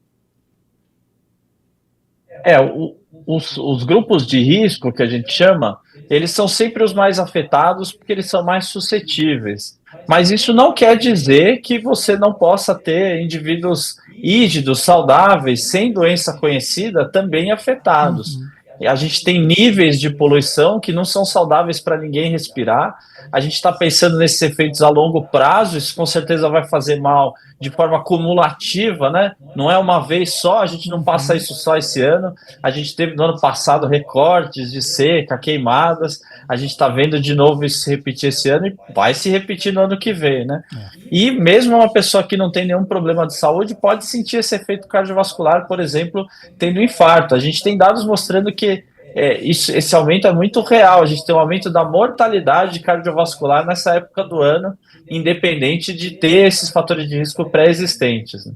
Os grupos de risco, que a gente chama, eles são sempre os mais afetados porque eles são mais suscetíveis. Mas isso não quer dizer que você não possa ter indivíduos ígidos, saudáveis, sem doença conhecida, também afetados. A gente tem níveis de poluição que não são saudáveis para ninguém respirar. A gente está pensando nesses efeitos a longo prazo, isso com certeza vai fazer mal de forma cumulativa, né? Não é uma vez só, a gente não passa isso só esse ano. A gente teve no ano passado recortes de seca, queimadas. A gente está vendo de novo isso se repetir esse ano e vai se repetir no ano que vem, né? E mesmo uma pessoa que não tem nenhum problema de saúde pode sentir esse efeito cardiovascular, por exemplo, tendo infarto. A gente tem dados mostrando que esse aumento é muito real. A gente tem um aumento da mortalidade cardiovascular nessa época do ano, independente de ter esses fatores de risco pré-existentes.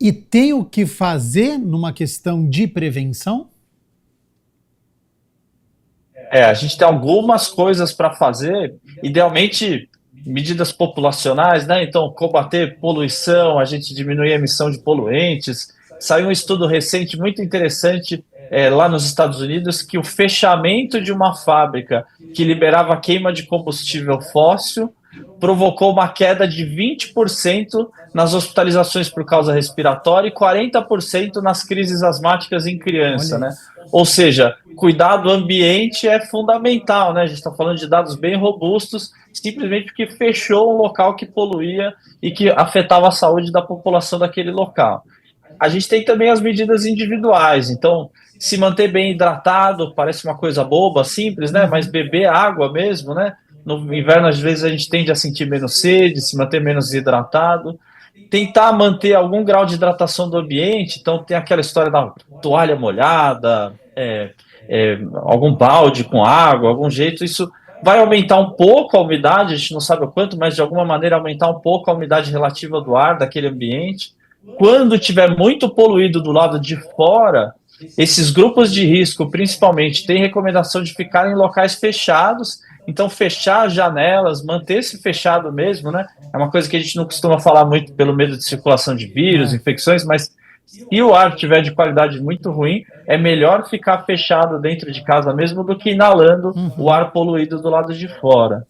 E tem o que fazer numa questão de prevenção? A gente tem algumas coisas para fazer, idealmente medidas populacionais, né? Então, combater poluição, a gente diminuir a emissão de poluentes. Saiu um estudo recente muito interessante lá nos Estados Unidos, que o fechamento de uma fábrica que liberava queima de combustível fóssil provocou uma queda de 20% nas hospitalizações por causa respiratória e 40% nas crises asmáticas em criança, né? Ou seja, cuidar do ambiente é fundamental, né? A gente está falando de dados bem robustos, simplesmente porque fechou um local que poluía e que afetava a saúde da população daquele local. A gente tem também as medidas individuais, então se manter bem hidratado, parece uma coisa boba, simples, né? Mas beber água mesmo, né? No inverno, às vezes, a gente tende a sentir menos sede, se manter menos hidratado. Tentar manter algum grau de hidratação do ambiente, então tem aquela história da toalha molhada, algum balde com água, algum jeito, isso vai aumentar um pouco a umidade, a gente não sabe o quanto, mas de alguma maneira aumentar um pouco a umidade relativa do ar daquele ambiente. Quando tiver muito poluído do lado de fora, esses grupos de risco, principalmente, têm recomendação de ficar em locais fechados. Então, fechar as janelas, manter-se fechado mesmo, né? É uma coisa que a gente não costuma falar muito pelo medo de circulação de vírus, infecções, mas se o ar tiver de qualidade muito ruim, é melhor ficar fechado dentro de casa mesmo do que inalando o ar poluído do lado de fora.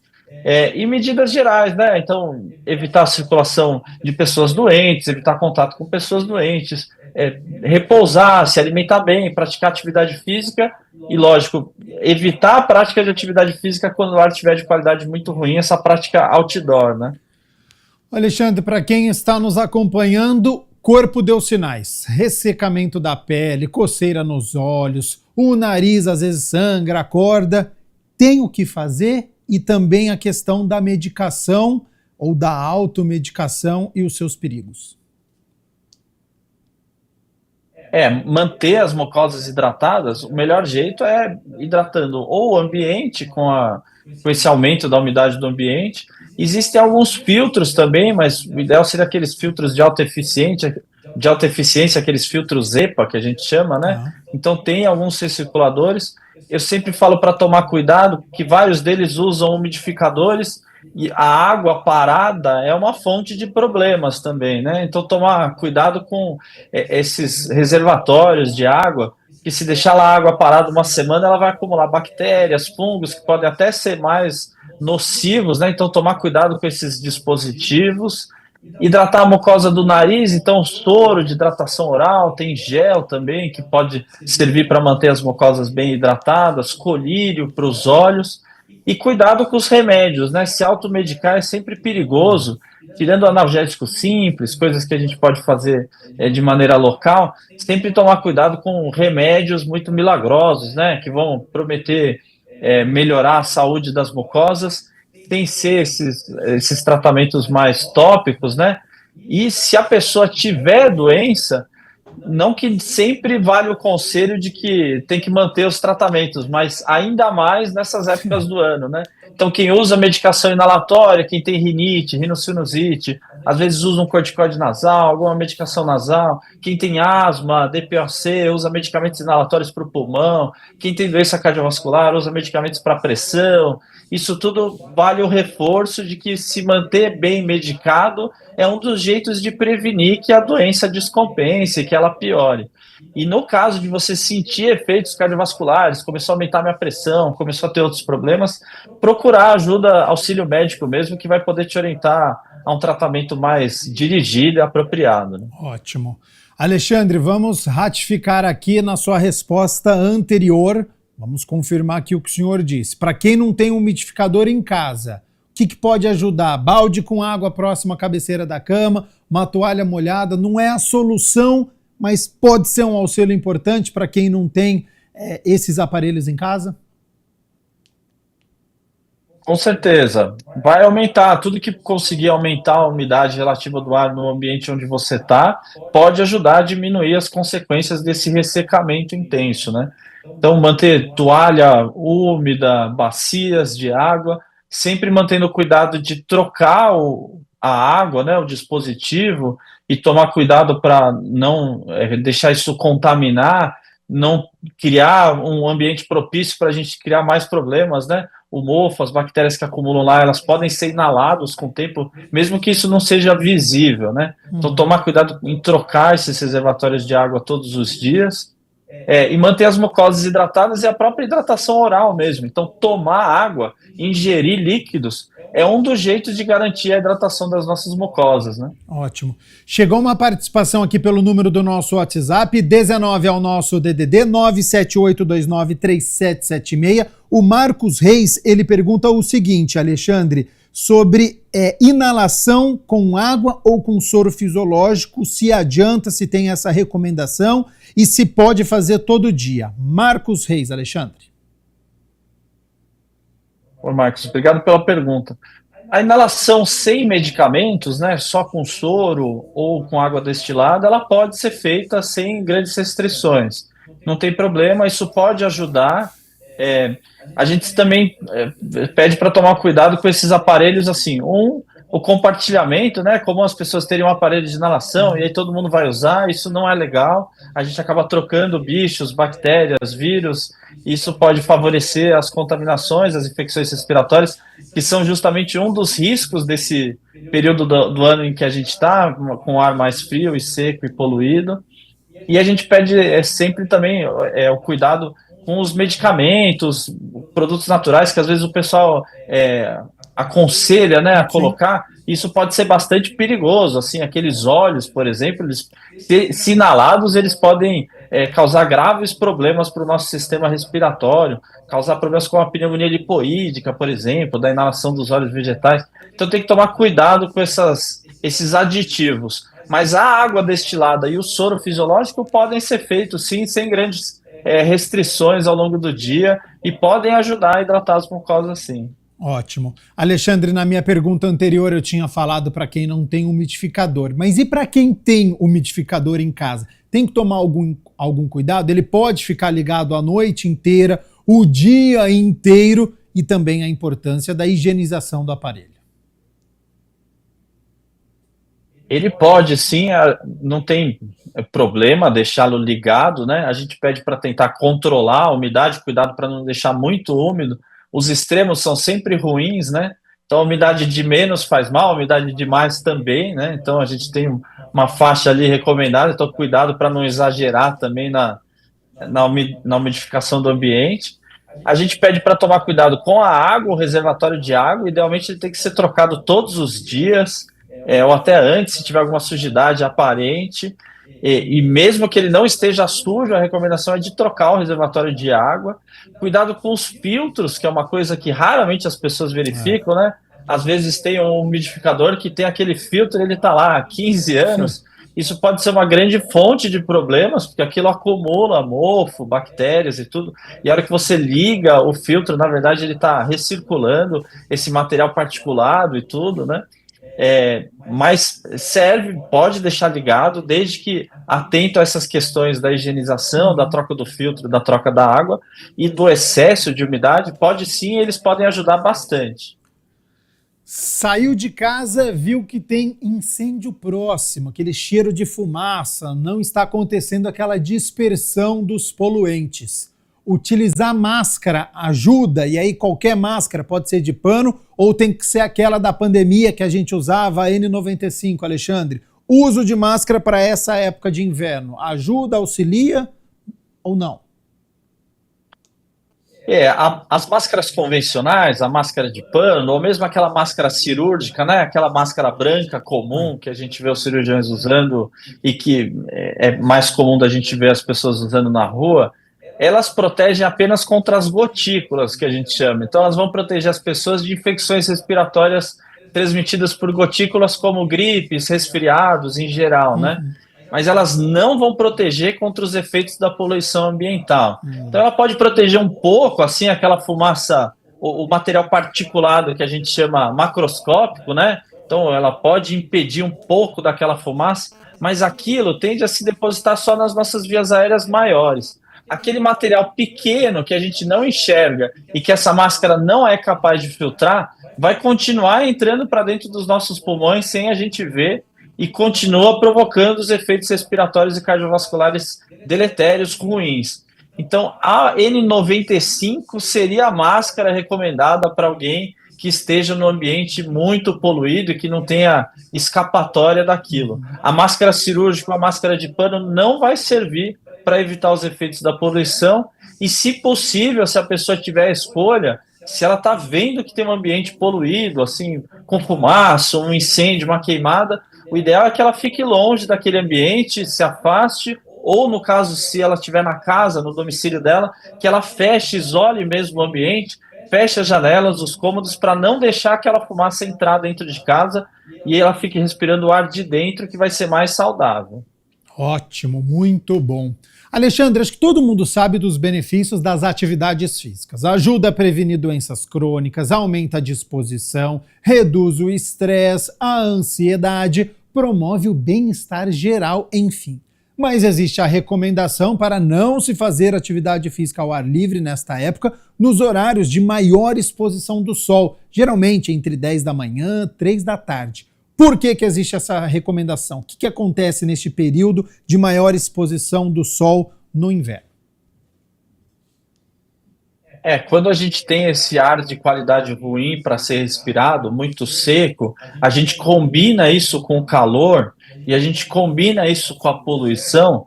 E medidas gerais, né? Então, evitar a circulação de pessoas doentes, evitar contato com pessoas doentes, repousar, se alimentar bem, praticar atividade física e, lógico, evitar a prática de atividade física quando o ar estiver de qualidade muito ruim, essa prática outdoor, né? Alexandre, para quem está nos acompanhando, corpo deu sinais, ressecamento da pele, coceira nos olhos, o nariz às vezes sangra, acorda, tem o que fazer? E também a questão da medicação ou da automedicação e os seus perigos. Manter as mucosas hidratadas, o melhor jeito é hidratando ou o ambiente com esse aumento da umidade do ambiente. Existem alguns filtros também, mas o ideal seria aqueles filtros de alta eficiência de alta eficiência, aqueles filtros EPA que a gente chama, né? Então tem alguns recirculadores. Eu sempre falo para tomar cuidado, que vários deles usam umidificadores, e a água parada é uma fonte de problemas também, né? Então tomar cuidado com esses reservatórios de água, que se deixar lá a água parada uma semana, ela vai acumular bactérias, fungos, que podem até ser mais nocivos, né? Então tomar cuidado com esses dispositivos. Hidratar a mucosa do nariz, então soro de hidratação oral, tem gel também, que pode servir para manter as mucosas bem hidratadas, colírio para os olhos, e cuidado com os remédios, né? Se automedicar é sempre perigoso, tirando analgésicos simples, coisas que a gente pode fazer de maneira local, sempre tomar cuidado com remédios muito milagrosos, né? Que vão prometer melhorar a saúde das mucosas, tem que ser esses tratamentos mais tópicos, né? E se a pessoa tiver doença, não que sempre vale o conselho de que tem que manter os tratamentos, mas ainda mais nessas épocas do ano, né? Então, quem usa medicação inalatória, quem tem rinite, rinocinusite, às vezes usa um corticoide nasal, alguma medicação nasal, quem tem asma, DPOC, usa medicamentos inalatórios para o pulmão, quem tem doença cardiovascular, usa medicamentos para pressão. Isso tudo vale o reforço de que se manter bem medicado é um dos jeitos de prevenir que a doença descompense, que ela piore. E no caso de você sentir efeitos cardiovasculares, começou a aumentar minha pressão, começou a ter outros problemas, procurar ajuda, auxílio médico mesmo, que vai poder te orientar a um tratamento mais dirigido e apropriado, né? Ótimo. Alexandre, vamos ratificar aqui na sua resposta anterior, vamos confirmar aqui o que o senhor disse. Para quem não tem um umidificador em casa, o que pode ajudar? Balde com água próximo à cabeceira da cama, uma toalha molhada, não é a solução, mas pode ser um auxílio importante para quem não tem esses aparelhos em casa? Com certeza. Vai aumentar. Tudo que conseguir aumentar a umidade relativa do ar no ambiente onde você está, pode ajudar a diminuir as consequências desse ressecamento intenso, né? Então, manter toalha úmida, bacias de água, sempre mantendo cuidado de trocar a água, né, o dispositivo, e tomar cuidado para não deixar isso contaminar, não criar um ambiente propício para a gente criar mais problemas, né? O mofo, as bactérias que acumulam lá, elas podem ser inaladas com o tempo, mesmo que isso não seja visível, né? Então, tomar cuidado em trocar esses reservatórios de água todos os dias, e manter as mucosas hidratadas e a própria hidratação oral mesmo. Então, tomar água, ingerir líquidos, é um dos jeitos de garantir a hidratação das nossas mucosas, né? Ótimo. Chegou uma participação aqui pelo número do nosso WhatsApp, 19 é o nosso DDD, 978293776. O Marcos Reis, ele pergunta o seguinte, Alexandre, sobre inalação com água ou com soro fisiológico, se adianta, se tem essa recomendação e se pode fazer todo dia. Marcos Reis, Alexandre. Ô Marcos, obrigado pela pergunta. A inalação sem medicamentos, né, só com soro ou com água destilada, ela pode ser feita sem grandes restrições. Não tem problema, isso pode ajudar. A gente também pede para tomar cuidado com esses aparelhos, assim, o compartilhamento, né, como as pessoas terem um aparelho de inalação e aí todo mundo vai usar, isso não é legal, a gente acaba trocando bichos, bactérias, vírus, isso pode favorecer as contaminações, as infecções respiratórias, que são justamente um dos riscos desse período do ano em que a gente está, com ar mais frio e seco e poluído, e a gente pede sempre também o cuidado com os medicamentos, produtos naturais, que às vezes o pessoal aconselha, né, a colocar. Isso pode ser bastante perigoso, assim, aqueles óleos, por exemplo, eles, se inalados, eles podem causar graves problemas para o nosso sistema respiratório, causar problemas como a pneumonia lipoídica, por exemplo, da inalação dos óleos vegetais. Então tem que tomar cuidado com esses aditivos. Mas a água destilada e o soro fisiológico podem ser feitos, sim, sem grandes restrições ao longo do dia e podem ajudar a hidratar as mucosas, sim. Ótimo. Alexandre, na minha pergunta anterior eu tinha falado para quem não tem umidificador, mas e para quem tem umidificador em casa? Tem que tomar algum cuidado? Ele pode ficar ligado a noite inteira, o dia inteiro, e também a importância da higienização do aparelho. Ele pode sim, não tem problema deixá-lo ligado, né? A gente pede para tentar controlar a umidade, cuidado para não deixar muito úmido. Os extremos são sempre ruins, né? Então a umidade de menos faz mal, a umidade de mais também, né? Então a gente tem uma faixa ali recomendada, então cuidado para não exagerar também na umidificação do ambiente. A gente pede para tomar cuidado com a água, o reservatório de água, idealmente ele tem que ser trocado todos os dias, ou até antes, se tiver alguma sujidade aparente, e mesmo que ele não esteja sujo, a recomendação é de trocar o reservatório de água. Cuidado com os filtros, que é uma coisa que raramente as pessoas verificam, né? Às vezes tem um umidificador que tem aquele filtro, ele está lá há 15 anos, isso pode ser uma grande fonte de problemas, porque aquilo acumula mofo, bactérias e tudo, e a hora que você liga o filtro, na verdade ele está recirculando esse material particulado e tudo, né? Mas serve, pode deixar ligado, desde que atento a essas questões da higienização, da troca do filtro, da troca da água e do excesso de umidade, pode sim, eles podem ajudar bastante. Saiu de casa, viu que tem incêndio próximo, aquele cheiro de fumaça, não está acontecendo aquela dispersão dos poluentes. Utilizar máscara ajuda, e aí qualquer máscara pode ser de pano ou tem que ser aquela da pandemia que a gente usava, a N95, Alexandre? Uso de máscara para essa época de inverno, ajuda, auxilia ou não? As máscaras convencionais, a máscara de pano, ou mesmo aquela máscara cirúrgica, né? Aquela máscara branca comum que a gente vê os cirurgiões usando e que é mais comum da gente ver as pessoas usando na rua, elas protegem apenas contra as gotículas, que a gente chama. Então, elas vão proteger as pessoas de infecções respiratórias transmitidas por gotículas como gripes, resfriados em geral, né? Mas elas não vão proteger contra os efeitos da poluição ambiental. Então ela pode proteger um pouco, assim, aquela fumaça, o material particulado que a gente chama macroscópico, né? Então ela pode impedir um pouco daquela fumaça, mas aquilo tende a se depositar só nas nossas vias aéreas maiores. Aquele material pequeno que a gente não enxerga e que essa máscara não é capaz de filtrar, vai continuar entrando para dentro dos nossos pulmões sem a gente ver, e continua provocando os efeitos respiratórios e cardiovasculares deletérios ruins. Então, a N95 seria a máscara recomendada para alguém que esteja no ambiente muito poluído e que não tenha escapatória daquilo. A máscara cirúrgica, a máscara de pano não vai servir para evitar os efeitos da poluição e, se possível, se a pessoa tiver a escolha, se ela está vendo que tem um ambiente poluído, assim, com fumaça, um incêndio, uma queimada, o ideal é que ela fique longe daquele ambiente, se afaste, ou no caso, se ela estiver na casa, no domicílio dela, que ela feche, isole mesmo o ambiente, feche as janelas, os cômodos, para não deixar aquela fumaça entrar dentro de casa e ela fique respirando o ar de dentro, que vai ser mais saudável. Ótimo, muito bom. Alexandre, acho que todo mundo sabe dos benefícios das atividades físicas. Ajuda a prevenir doenças crônicas, aumenta a disposição, reduz o estresse, a ansiedade, promove o bem-estar geral, enfim. Mas existe a recomendação para não se fazer atividade física ao ar livre nesta época, nos horários de maior exposição do sol, geralmente entre 10 da manhã e 3 da tarde. Por que existe essa recomendação? O que acontece neste período de maior exposição do sol no inverno? Quando a gente tem esse ar de qualidade ruim para ser respirado, muito seco, a gente combina isso com o calor e a gente combina isso com a poluição,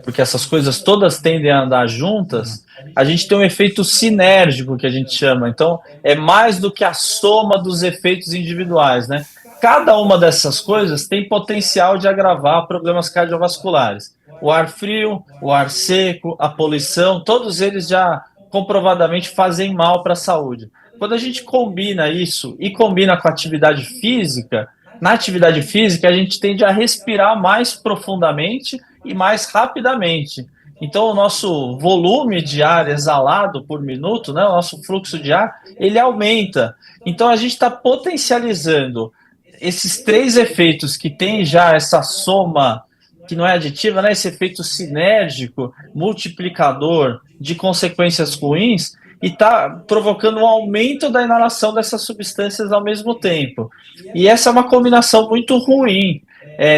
porque essas coisas todas tendem a andar juntas, a gente tem um efeito sinérgico, que a gente chama. Então, é mais do que a soma dos efeitos individuais, né? Cada uma dessas coisas tem potencial de agravar problemas cardiovasculares. O ar frio, o ar seco, a poluição, todos eles já comprovadamente fazem mal para a saúde. Quando a gente combina isso e combina com a atividade física, na atividade física a gente tende a respirar mais profundamente e mais rapidamente. Então o nosso volume de ar exalado por minuto, né, o nosso fluxo de ar, ele aumenta. Então a gente está potencializando esses três efeitos que tem já essa soma, que não é aditiva, né? Esse efeito sinérgico, multiplicador de consequências ruins, e está provocando um aumento da inalação dessas substâncias ao mesmo tempo. E essa é uma combinação muito ruim.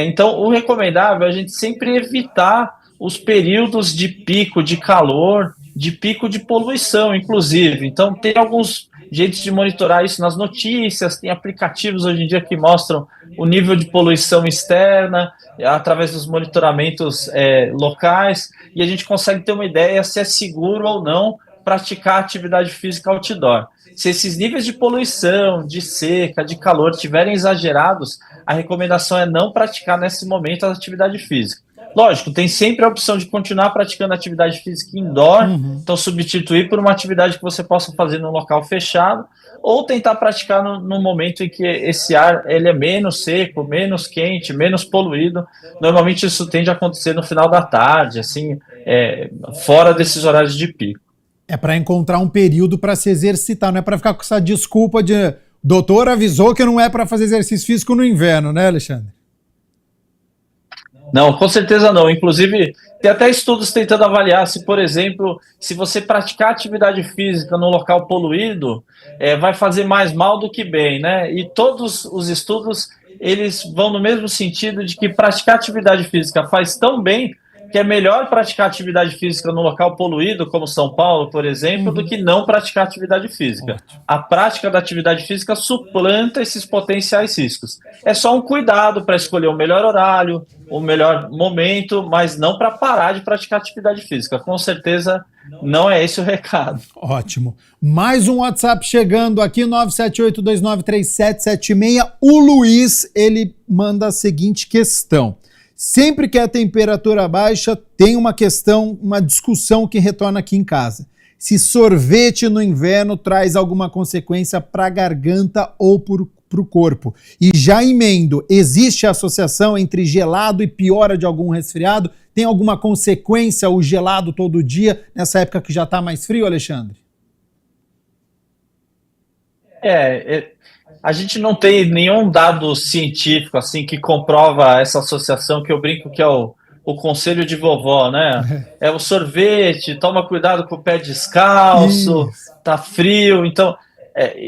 Então, o recomendável é a gente sempre evitar os períodos de pico de calor, de pico de poluição, inclusive. Então, tem alguns jeitos de monitorar isso nas notícias, tem aplicativos hoje em dia que mostram o nível de poluição externa, através dos monitoramentos locais, e a gente consegue ter uma ideia se é seguro ou não praticar atividade física outdoor. Se esses níveis de poluição, de seca, de calor estiverem exagerados, a recomendação é não praticar nesse momento a atividade física. Lógico, tem sempre a opção de continuar praticando atividade física indoor, então substituir por uma atividade que você possa fazer num local fechado, ou tentar praticar no momento em que esse ar ele é menos seco, menos quente, menos poluído. Normalmente isso tende a acontecer no final da tarde, assim, fora desses horários de pico. É para encontrar um período para se exercitar, não é para ficar com essa desculpa de doutor avisou que não é para fazer exercício físico no inverno, né, Alexandre? Não, com certeza não. Inclusive, tem até estudos tentando avaliar se, por exemplo, se você praticar atividade física no local poluído, vai fazer mais mal do que bem, né? E todos os estudos, eles vão no mesmo sentido de que praticar atividade física faz tão bem que é melhor praticar atividade física no local poluído, como São Paulo, por exemplo, do que não praticar atividade física. A prática da atividade física suplanta esses potenciais riscos. É só um cuidado para escolher o melhor horário, o melhor momento, mas não para parar de praticar atividade física. Com certeza não é esse o recado. Ótimo. Mais um WhatsApp chegando aqui, 978293776. O Luiz, ele manda a seguinte questão. Sempre que a temperatura baixa, tem uma questão, uma discussão que retorna aqui em casa. Se sorvete no inverno traz alguma consequência para a garganta ou para o corpo. E já emendo, existe associação entre gelado e piora de algum resfriado? Tem alguma consequência o gelado todo dia, nessa época que já está mais frio, Alexandre? A gente não tem nenhum dado científico assim que comprova essa associação, que eu brinco que é o conselho de vovó, né? É o sorvete, toma cuidado com o pé descalço, tá frio. Então,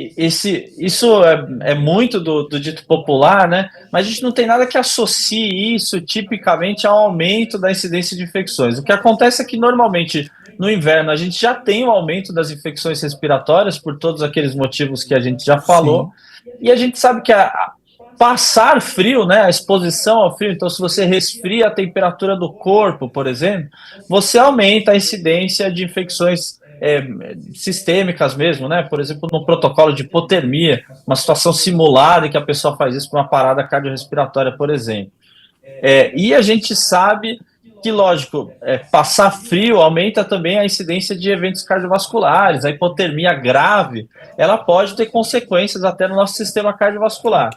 isso é muito do dito popular, né? Mas a gente não tem nada que associe isso tipicamente ao aumento da incidência de infecções. O que acontece é que normalmente no inverno a gente já tem o aumento das infecções respiratórias por todos aqueles motivos que a gente já falou. Sim. E a gente sabe que passar frio, né, a exposição ao frio, então se você resfria a temperatura do corpo, por exemplo, você aumenta a incidência de infecções sistêmicas mesmo, né? Por exemplo, no protocolo de hipotermia, uma situação simulada em que a pessoa faz isso com uma parada cardiorrespiratória, por exemplo. E a gente sabe que, lógico, passar frio aumenta também a incidência de eventos cardiovasculares. A hipotermia grave, ela pode ter consequências até no nosso sistema cardiovascular.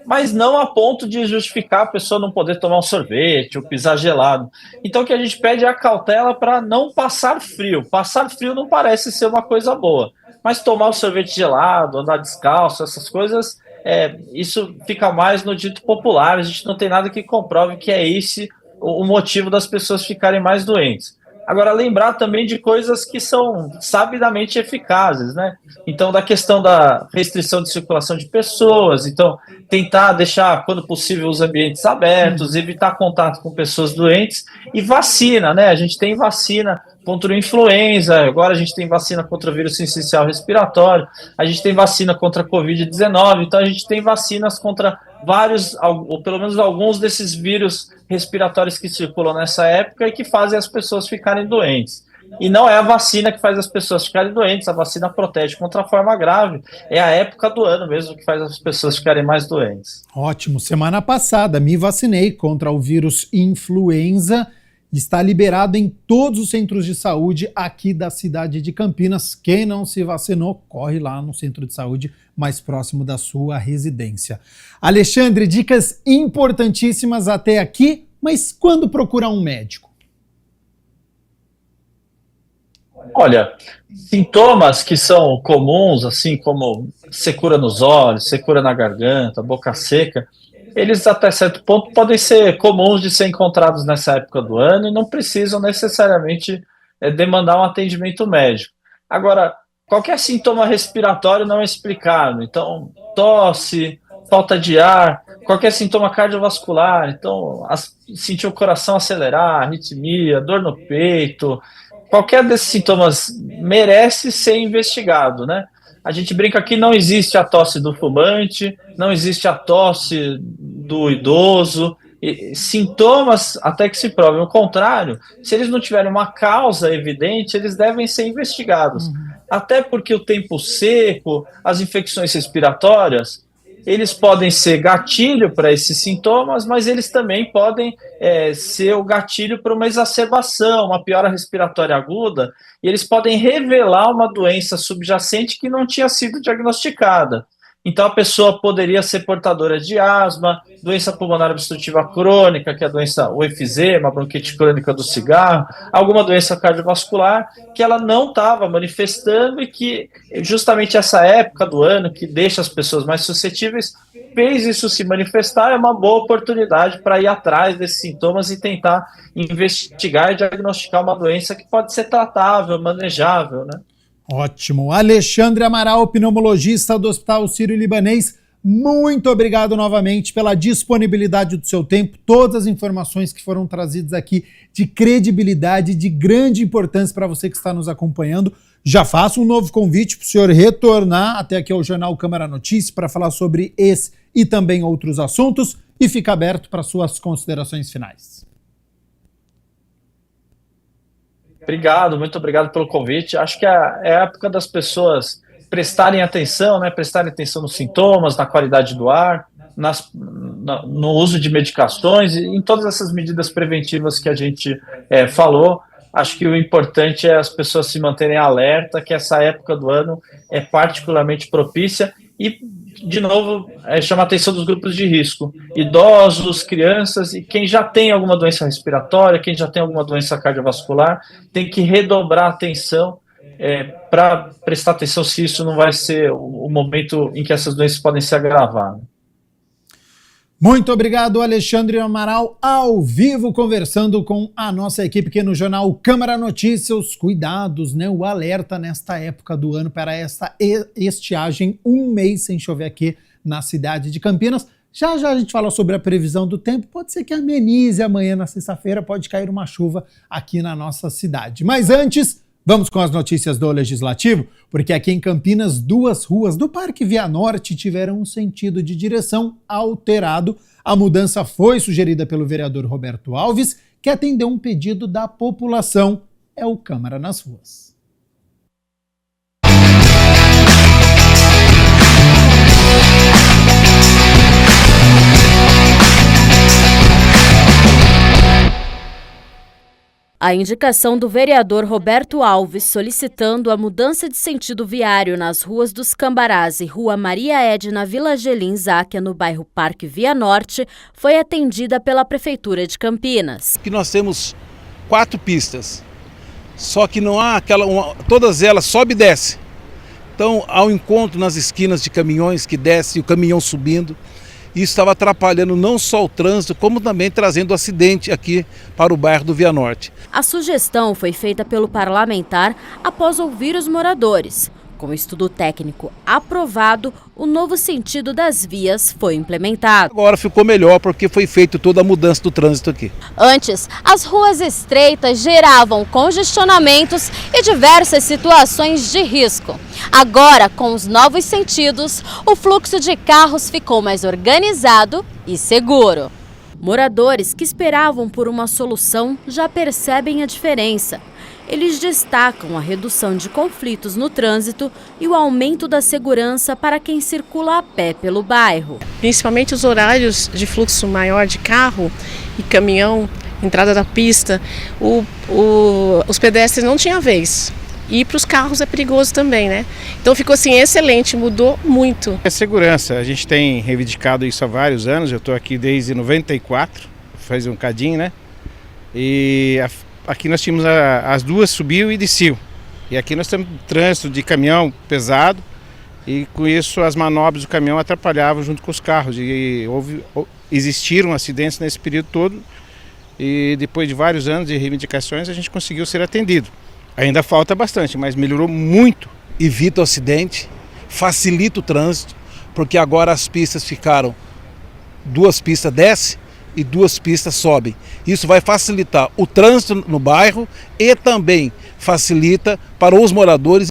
Mas não a ponto de justificar a pessoa não poder tomar um sorvete ou pisar gelado. Então, o que a gente pede é a cautela para não passar frio. Passar frio não parece ser uma coisa boa, mas tomar um sorvete gelado, andar descalço, essas coisas, isso fica mais no dito popular. A gente não tem nada que comprove que é esse o motivo das pessoas ficarem mais doentes. Agora, lembrar também de coisas que são sabidamente eficazes, né? Então, da questão da restrição de circulação de pessoas, então, tentar deixar, quando possível, os ambientes abertos, evitar contato com pessoas doentes, e vacina, né? A gente tem vacina contra a influenza, agora a gente tem vacina contra o vírus sincicial respiratório, a gente tem vacina contra a Covid-19, então a gente tem vacinas contra vários, ou pelo menos alguns desses vírus respiratórios que circulam nessa época e que fazem as pessoas ficarem doentes. E não é a vacina que faz as pessoas ficarem doentes, a vacina protege contra a forma grave, é a época do ano mesmo que faz as pessoas ficarem mais doentes. Ótimo, semana passada me vacinei contra o vírus influenza. Está liberado em todos os centros de saúde aqui da cidade de Campinas. Quem não se vacinou, corre lá no centro de saúde mais próximo da sua residência. Alexandre, dicas importantíssimas até aqui, mas quando procurar um médico? Olha, sintomas que são comuns, assim como secura nos olhos, secura na garganta, boca seca, eles até certo ponto podem ser comuns de ser encontrados nessa época do ano e não precisam necessariamente demandar um atendimento médico. Agora, qualquer sintoma respiratório não é explicado, então tosse, falta de ar, qualquer sintoma cardiovascular, então sentir o coração acelerar, arritmia, dor no peito, qualquer desses sintomas merece ser investigado, né? A gente brinca que não existe a tosse do fumante, não existe a tosse do idoso, sintomas até que se prove o contrário, se eles não tiverem uma causa evidente, eles devem ser investigados. Até porque o tempo seco, as infecções respiratórias, eles podem ser gatilho para esses sintomas, mas eles também podem ser o gatilho para uma exacerbação, uma piora respiratória aguda, e eles podem revelar uma doença subjacente que não tinha sido diagnosticada. Então, a pessoa poderia ser portadora de asma, doença pulmonar obstrutiva crônica, que é a doença, o efizema, a bronquite crônica do cigarro, alguma doença cardiovascular que ela não estava manifestando e que justamente essa época do ano, que deixa as pessoas mais suscetíveis, fez isso se manifestar. É uma boa oportunidade para ir atrás desses sintomas e tentar investigar e diagnosticar uma doença que pode ser tratável, manejável, né? Ótimo. Alexandre Amaral, pneumologista do Hospital Sírio-Libanês, muito obrigado novamente pela disponibilidade do seu tempo, todas as informações que foram trazidas aqui de credibilidade, de grande importância para você que está nos acompanhando. Já faço um novo convite para o senhor retornar até aqui ao Jornal Câmara Notícias para falar sobre esse e também outros assuntos, e fica aberto para suas considerações finais. Obrigado, muito obrigado pelo convite. Acho que é a época das pessoas prestarem atenção, né? Prestarem atenção nos sintomas, na qualidade do ar, no uso de medicações e em todas essas medidas preventivas que a gente falou. Acho que o importante é as pessoas se manterem alerta, que essa época do ano é particularmente propícia e, de novo, chama a atenção dos grupos de risco, idosos, crianças e quem já tem alguma doença respiratória, quem já tem alguma doença cardiovascular, tem que redobrar a atenção para prestar atenção se isso não vai ser o momento em que essas doenças podem se agravar. Muito obrigado, Alexandre Amaral, ao vivo, conversando com a nossa equipe aqui no Jornal Câmara Notícias. Os cuidados, né? O alerta nesta época do ano para essa estiagem, um mês sem chover aqui na cidade de Campinas. Já já a gente fala sobre a previsão do tempo, pode ser que amenize amanhã na sexta-feira, pode cair uma chuva aqui na nossa cidade. Mas antes, vamos com as notícias do Legislativo, porque aqui em Campinas, 2 ruas do Parque Via Norte tiveram um sentido de direção alterado. A mudança foi sugerida pelo vereador Roberto Alves, que atendeu um pedido da população. É o Câmara nas Ruas. A indicação do vereador Roberto Alves solicitando a mudança de sentido viário nas ruas dos Cambarás e Rua Maria Edna Vila Gelim Záquia, no bairro Parque Via Norte, foi atendida pela Prefeitura de Campinas. Que nós temos 4 pistas, só que não há todas elas sobe e desce. Então, há um encontro nas esquinas de caminhões que desce, o caminhão subindo. Isso estava atrapalhando não só o trânsito, como também trazendo acidente aqui para o bairro do Via Norte. A sugestão foi feita pelo parlamentar após ouvir os moradores. Com o estudo técnico aprovado, o novo sentido das vias foi implementado. Agora ficou melhor porque foi feita toda a mudança do trânsito aqui. Antes, as ruas estreitas geravam congestionamentos e diversas situações de risco. Agora, com os novos sentidos, o fluxo de carros ficou mais organizado e seguro. Moradores que esperavam por uma solução já percebem a diferença. Eles destacam a redução de conflitos no trânsito e o aumento da segurança para quem circula a pé pelo bairro. Principalmente os horários de fluxo maior de carro e caminhão, entrada da pista, os pedestres não tinham vez. E para os carros é perigoso também, né? Então ficou assim excelente, mudou muito. É segurança, a gente tem reivindicado isso há vários anos, eu estou aqui desde 94, faz um cadinho, né? E aqui nós tínhamos as duas subiu e desciu. E aqui nós temos trânsito de caminhão pesado e com isso as manobras do caminhão atrapalhavam junto com os carros. E existiram acidentes nesse período todo e depois de vários anos de reivindicações a gente conseguiu ser atendido. Ainda falta bastante, mas melhorou muito. Evita o acidente, facilita o trânsito, porque agora as pistas ficaram 2 pistas desce e 2 pistas sobem. Isso vai facilitar o trânsito no bairro e também facilita para os moradores.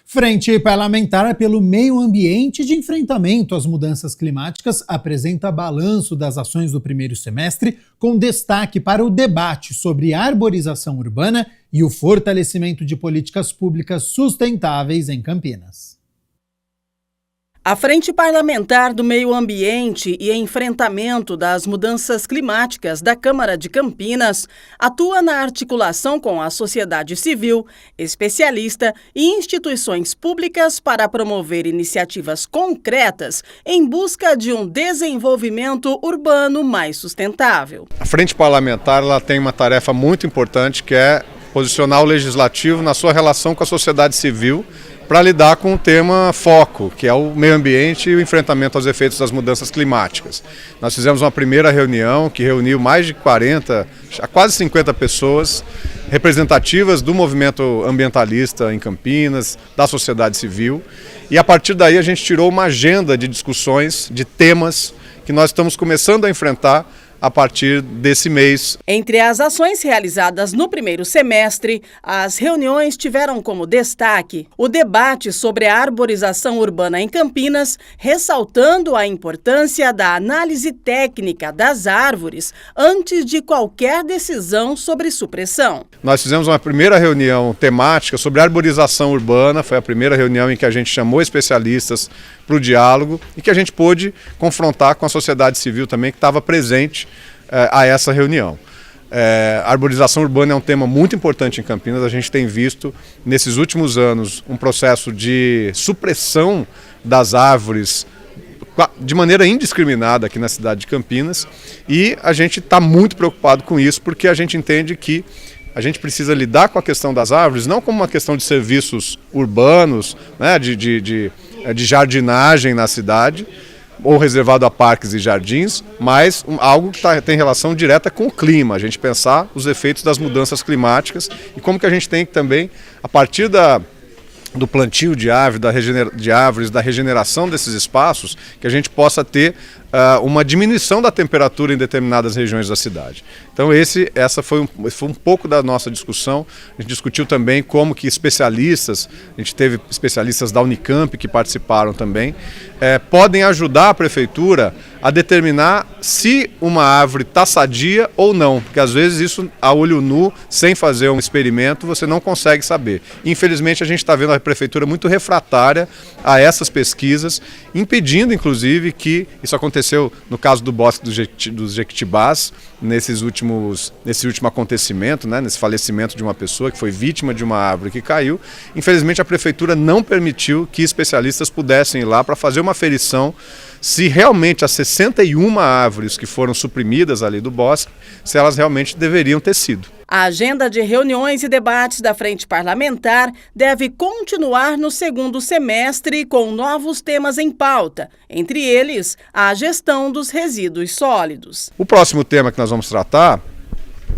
Frente Parlamentar pelo Meio Ambiente de Enfrentamento às Mudanças Climáticas apresenta balanço das ações do primeiro semestre, com destaque para o debate sobre arborização urbana e o fortalecimento de políticas públicas sustentáveis em Campinas. A Frente Parlamentar do Meio Ambiente e Enfrentamento das Mudanças Climáticas da Câmara de Campinas atua na articulação com a sociedade civil, especialista e instituições públicas para promover iniciativas concretas em busca de um desenvolvimento urbano mais sustentável. A Frente Parlamentar ela tem uma tarefa muito importante, que é posicionar o legislativo na sua relação com a sociedade civil para lidar com o tema foco, que é o meio ambiente e o enfrentamento aos efeitos das mudanças climáticas. Nós fizemos uma primeira reunião que reuniu mais de 40, quase 50 pessoas representativas do movimento ambientalista em Campinas, da sociedade civil, e a partir daí a gente tirou uma agenda de discussões, de temas que nós estamos começando a enfrentar a partir desse mês. Entre as ações realizadas no primeiro semestre, as reuniões tiveram como destaque o debate sobre a arborização urbana em Campinas, ressaltando a importância da análise técnica das árvores antes de qualquer decisão sobre supressão. Nós fizemos uma primeira reunião temática sobre arborização urbana, foi a primeira reunião em que a gente chamou especialistas para o diálogo e que a gente pôde confrontar com a sociedade civil também, que estava presente a essa reunião. A arborização urbana é um tema muito importante em Campinas. A gente tem visto nesses últimos anos um processo de supressão das árvores de maneira indiscriminada aqui na cidade de Campinas, e a gente está muito preocupado com isso, porque a gente entende que a gente precisa lidar com a questão das árvores não como uma questão de serviços urbanos, né, de jardinagem na cidade, ou reservado a parques e jardins, mas algo que tem relação direta com o clima. A gente pensar os efeitos das mudanças climáticas e como que a gente tem que também, a partir do plantio de árvores, da regeneração desses espaços, que a gente possa ter uma diminuição da temperatura em determinadas regiões da cidade. Então essa foi um pouco da nossa discussão. A gente discutiu também como que especialistas, a gente teve especialistas da Unicamp que participaram também, podem ajudar a prefeitura a determinar se uma árvore está sadia ou não, porque às vezes isso a olho nu, sem fazer um experimento, você não consegue saber. Infelizmente a gente está vendo a prefeitura muito refratária a essas pesquisas, impedindo inclusive que isso aconteceu no caso do Bosque dos Jequitibás, nesse último acontecimento, né, nesse falecimento de uma pessoa que foi vítima de uma árvore que caiu. Infelizmente a prefeitura não permitiu que especialistas pudessem ir lá para fazer uma aferição se realmente as 61 árvores que foram suprimidas ali do bosque, se elas realmente deveriam ter sido. A agenda de reuniões e debates da Frente Parlamentar deve continuar no segundo semestre com novos temas em pauta, entre eles a gestão dos resíduos sólidos. O próximo tema que nós vamos tratar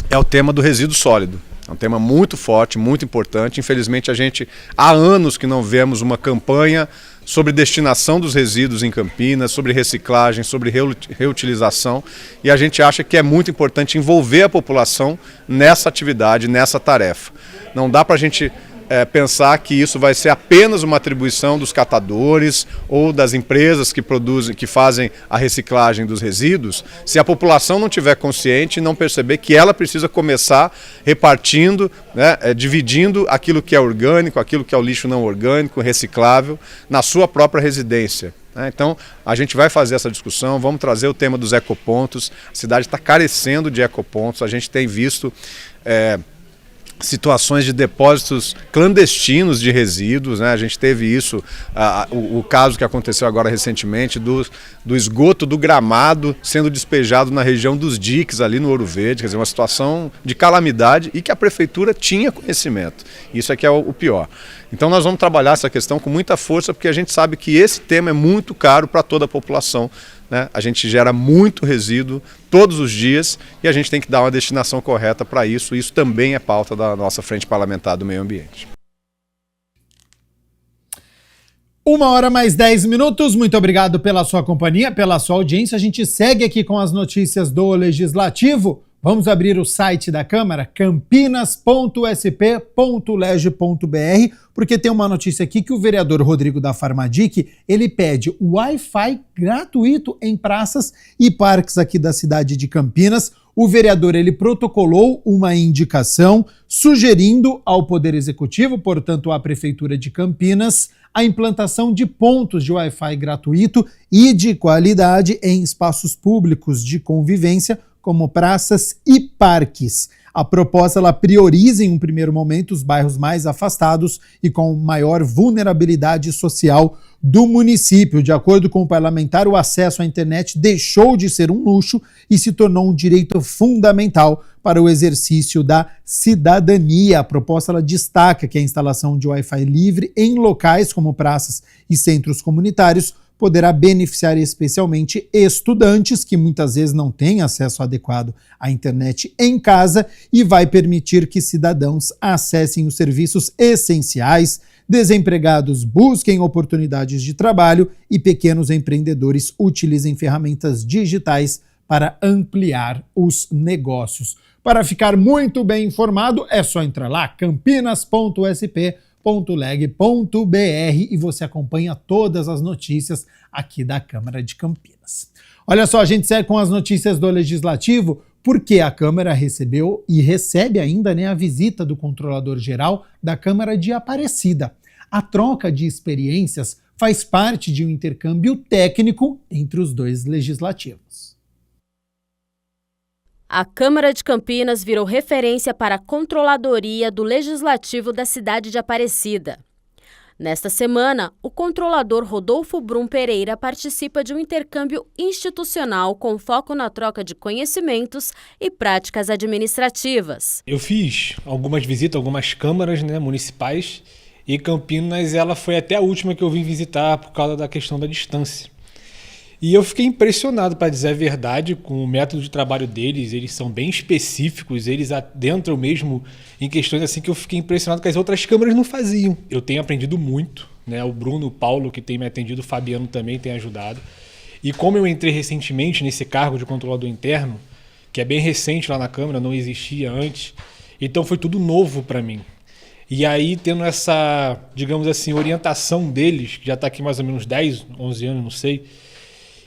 é o tema do resíduo sólido. É um tema muito forte, muito importante. Infelizmente, há anos que não vemos uma campanha sobre destinação dos resíduos em Campinas, sobre reciclagem, sobre reutilização, e a gente acha que é muito importante envolver a população nessa atividade, nessa tarefa. Não dá para a gente pensar que isso vai ser apenas uma atribuição dos catadores ou das empresas que fazem a reciclagem dos resíduos, se a população não estiver consciente e não perceber que ela precisa começar repartindo, né, dividindo aquilo que é orgânico, aquilo que é o lixo não orgânico, reciclável, na sua própria residência. Então, a gente vai fazer essa discussão, vamos trazer o tema dos ecopontos. A cidade está carecendo de ecopontos, a gente tem visto situações de depósitos clandestinos de resíduos, né? A gente teve isso, o caso que aconteceu agora recentemente do esgoto do Gramado sendo despejado na região dos diques ali no Ouro Verde, quer dizer, uma situação de calamidade e que a prefeitura tinha conhecimento. Isso é que é o pior. Então nós vamos trabalhar essa questão com muita força, porque a gente sabe que esse tema é muito caro para toda a população né? A gente gera muito resíduo todos os dias e a gente tem que dar uma destinação correta para isso. Isso também é pauta da nossa Frente Parlamentar do Meio Ambiente. 1h mais 10. Muito obrigado pela sua companhia, pela sua audiência. A gente segue aqui com as notícias do Legislativo. Vamos abrir o site da Câmara, campinas.sp.leg.br, porque tem uma notícia aqui que o vereador Rodrigo da Farmadic, ele pede Wi-Fi gratuito em praças e parques aqui da cidade de Campinas. O vereador, ele protocolou uma indicação sugerindo ao Poder Executivo, portanto à Prefeitura de Campinas, a implantação de pontos de Wi-Fi gratuito e de qualidade em espaços públicos de convivência, como praças e parques. A proposta ela prioriza em um primeiro momento os bairros mais afastados e com maior vulnerabilidade social do município. De acordo com o parlamentar, o acesso à internet deixou de ser um luxo e se tornou um direito fundamental para o exercício da cidadania. A proposta ela destaca que a instalação de Wi-Fi livre em locais como praças e centros comunitários poderá beneficiar especialmente estudantes que muitas vezes não têm acesso adequado à internet em casa e vai permitir que cidadãos acessem os serviços essenciais, desempregados busquem oportunidades de trabalho e pequenos empreendedores utilizem ferramentas digitais para ampliar os negócios. Para ficar muito bem informado, é só entrar lá, campinas.sp.leg.br, e você acompanha todas as notícias aqui da Câmara de Campinas. Olha só, a gente segue com as notícias do Legislativo, porque a Câmara recebeu e recebe ainda, né, a visita do Controlador-Geral da Câmara de Aparecida. A troca de experiências faz parte de um intercâmbio técnico entre os dois legislativos. A Câmara de Campinas virou referência para a controladoria do Legislativo da cidade de Aparecida. Nesta semana, o controlador Rodolfo Brum Pereira participa de um intercâmbio institucional com foco na troca de conhecimentos e práticas administrativas. Eu fiz algumas visitas, algumas câmaras, né, municipais, e Campinas ela foi até a última que eu vim visitar por causa da questão da distância. E eu fiquei impressionado, para dizer a verdade, com o método de trabalho deles. Eles são bem específicos, eles adentram mesmo em questões assim que eu fiquei impressionado que as outras câmaras não faziam. Eu tenho aprendido muito, né? O Bruno, o Paulo, que tem me atendido, o Fabiano também tem ajudado. E como eu entrei recentemente nesse cargo de controlador interno, que é bem recente lá na Câmara, não existia antes, então foi tudo novo para mim. E aí, tendo essa, digamos assim, orientação deles, que já está aqui mais ou menos 10, 11 anos, não sei,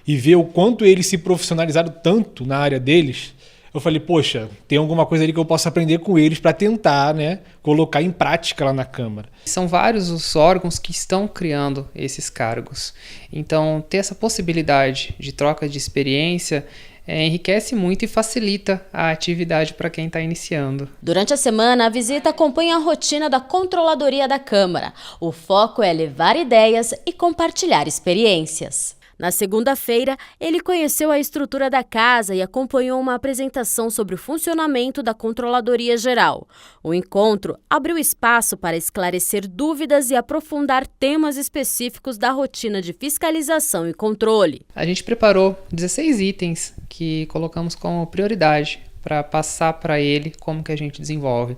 e ver o quanto eles se profissionalizaram tanto na área deles, eu falei, poxa, tem alguma coisa ali que eu posso aprender com eles para tentar, né, colocar em prática lá na Câmara. São vários os órgãos que estão criando esses cargos. Então, ter essa possibilidade de troca de experiência enriquece muito e facilita a atividade para quem está iniciando. Durante a semana, a visita acompanha a rotina da Controladoria da Câmara. O foco é levar ideias e compartilhar experiências. Na segunda-feira, ele conheceu a estrutura da casa e acompanhou uma apresentação sobre o funcionamento da Controladoria Geral. O encontro abriu espaço para esclarecer dúvidas e aprofundar temas específicos da rotina de fiscalização e controle. A gente preparou 16 itens que colocamos como prioridade para passar para ele como que a gente desenvolve.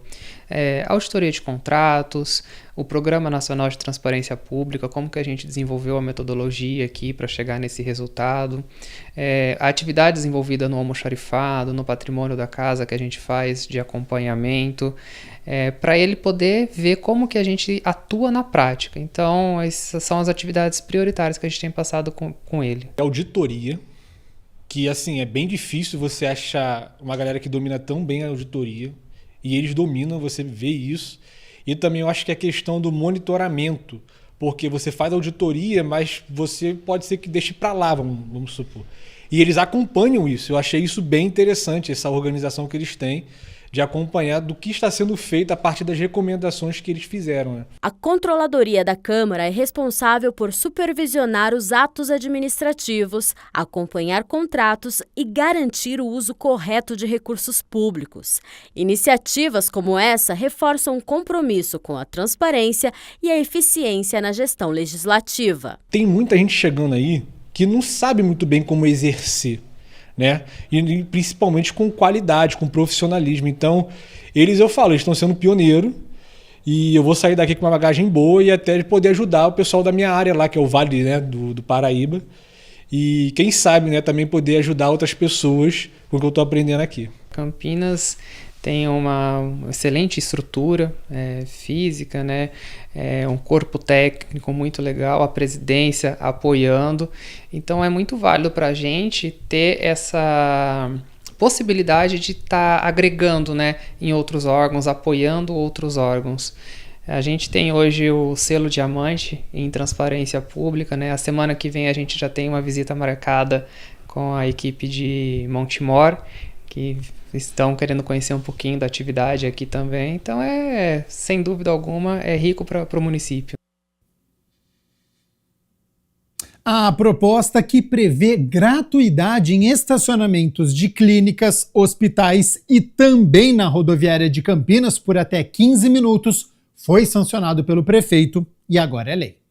Auditoria de contratos, o Programa Nacional de Transparência Pública, como que a gente desenvolveu a metodologia aqui para chegar nesse resultado, a atividade desenvolvida no almoxarifado, no patrimônio da casa que a gente faz de acompanhamento, para ele poder ver como que a gente atua na prática. Então, essas são as atividades prioritárias que a gente tem passado com ele. Auditoria, que assim, é bem difícil você achar uma galera que domina tão bem a auditoria, e eles dominam, você vê isso. E também eu acho que a questão do monitoramento, porque você faz auditoria, mas você pode ser que deixe para lá, vamos supor. E eles acompanham isso, eu achei isso bem interessante, essa organização que eles têm, de acompanhar do que está sendo feito a partir das recomendações que eles fizeram, né? A Controladoria da Câmara é responsável por supervisionar os atos administrativos, acompanhar contratos e garantir o uso correto de recursos públicos. Iniciativas como essa reforçam o compromisso com a transparência e a eficiência na gestão legislativa. Tem muita gente chegando aí que não sabe muito bem como exercer, né? E principalmente com qualidade, com profissionalismo. Então, eles estão sendo pioneiro, e eu vou sair daqui com uma bagagem boa e até poder ajudar o pessoal da minha área lá, que é o Vale, né, do Paraíba. E quem sabe, né, também poder ajudar outras pessoas com o que eu estou aprendendo aqui. Campinas tem uma excelente estrutura física, né? Um corpo técnico muito legal, a presidência apoiando. Então é muito válido para a gente ter essa possibilidade de estar agregando, né, em outros órgãos, apoiando outros órgãos. A gente tem hoje o selo Diamante em transparência pública, né? A semana que vem a gente já tem uma visita marcada com a equipe de Montemor, que estão querendo conhecer um pouquinho da atividade aqui também. Então, sem dúvida alguma, é rico para o município. A proposta que prevê gratuidade em estacionamentos de clínicas, hospitais e também na rodoviária de Campinas por até 15 minutos foi sancionado pelo prefeito e agora é lei.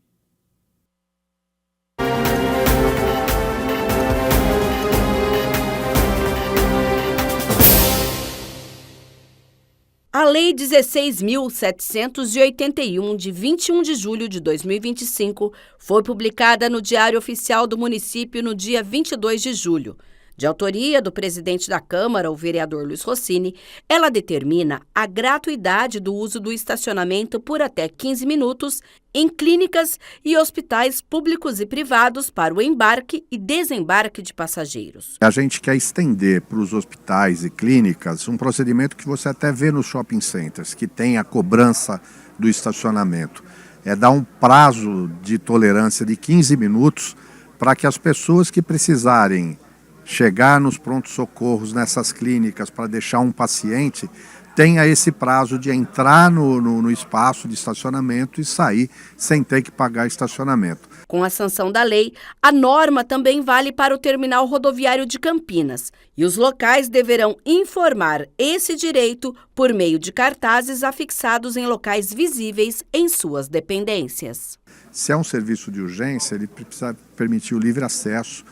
A Lei 16.781, de 21 de julho de 2025, foi publicada no Diário Oficial do Município no dia 22 de julho. De autoria do presidente da Câmara, o vereador Luiz Rossini, ela determina a gratuidade do uso do estacionamento por até 15 minutos em clínicas e hospitais públicos e privados para o embarque e desembarque de passageiros. A gente quer estender para os hospitais e clínicas um procedimento que você até vê nos shopping centers, que tem a cobrança do estacionamento. É dar um prazo de tolerância de 15 minutos para que as pessoas que precisarem chegar nos prontos-socorros, nessas clínicas, para deixar um paciente, tenha esse prazo de entrar no espaço de estacionamento e sair sem ter que pagar estacionamento. Com a sanção da lei, a norma também vale para o terminal rodoviário de Campinas, e os locais deverão informar esse direito por meio de cartazes afixados em locais visíveis em suas dependências. Se é um serviço de urgência, ele precisa permitir o livre acesso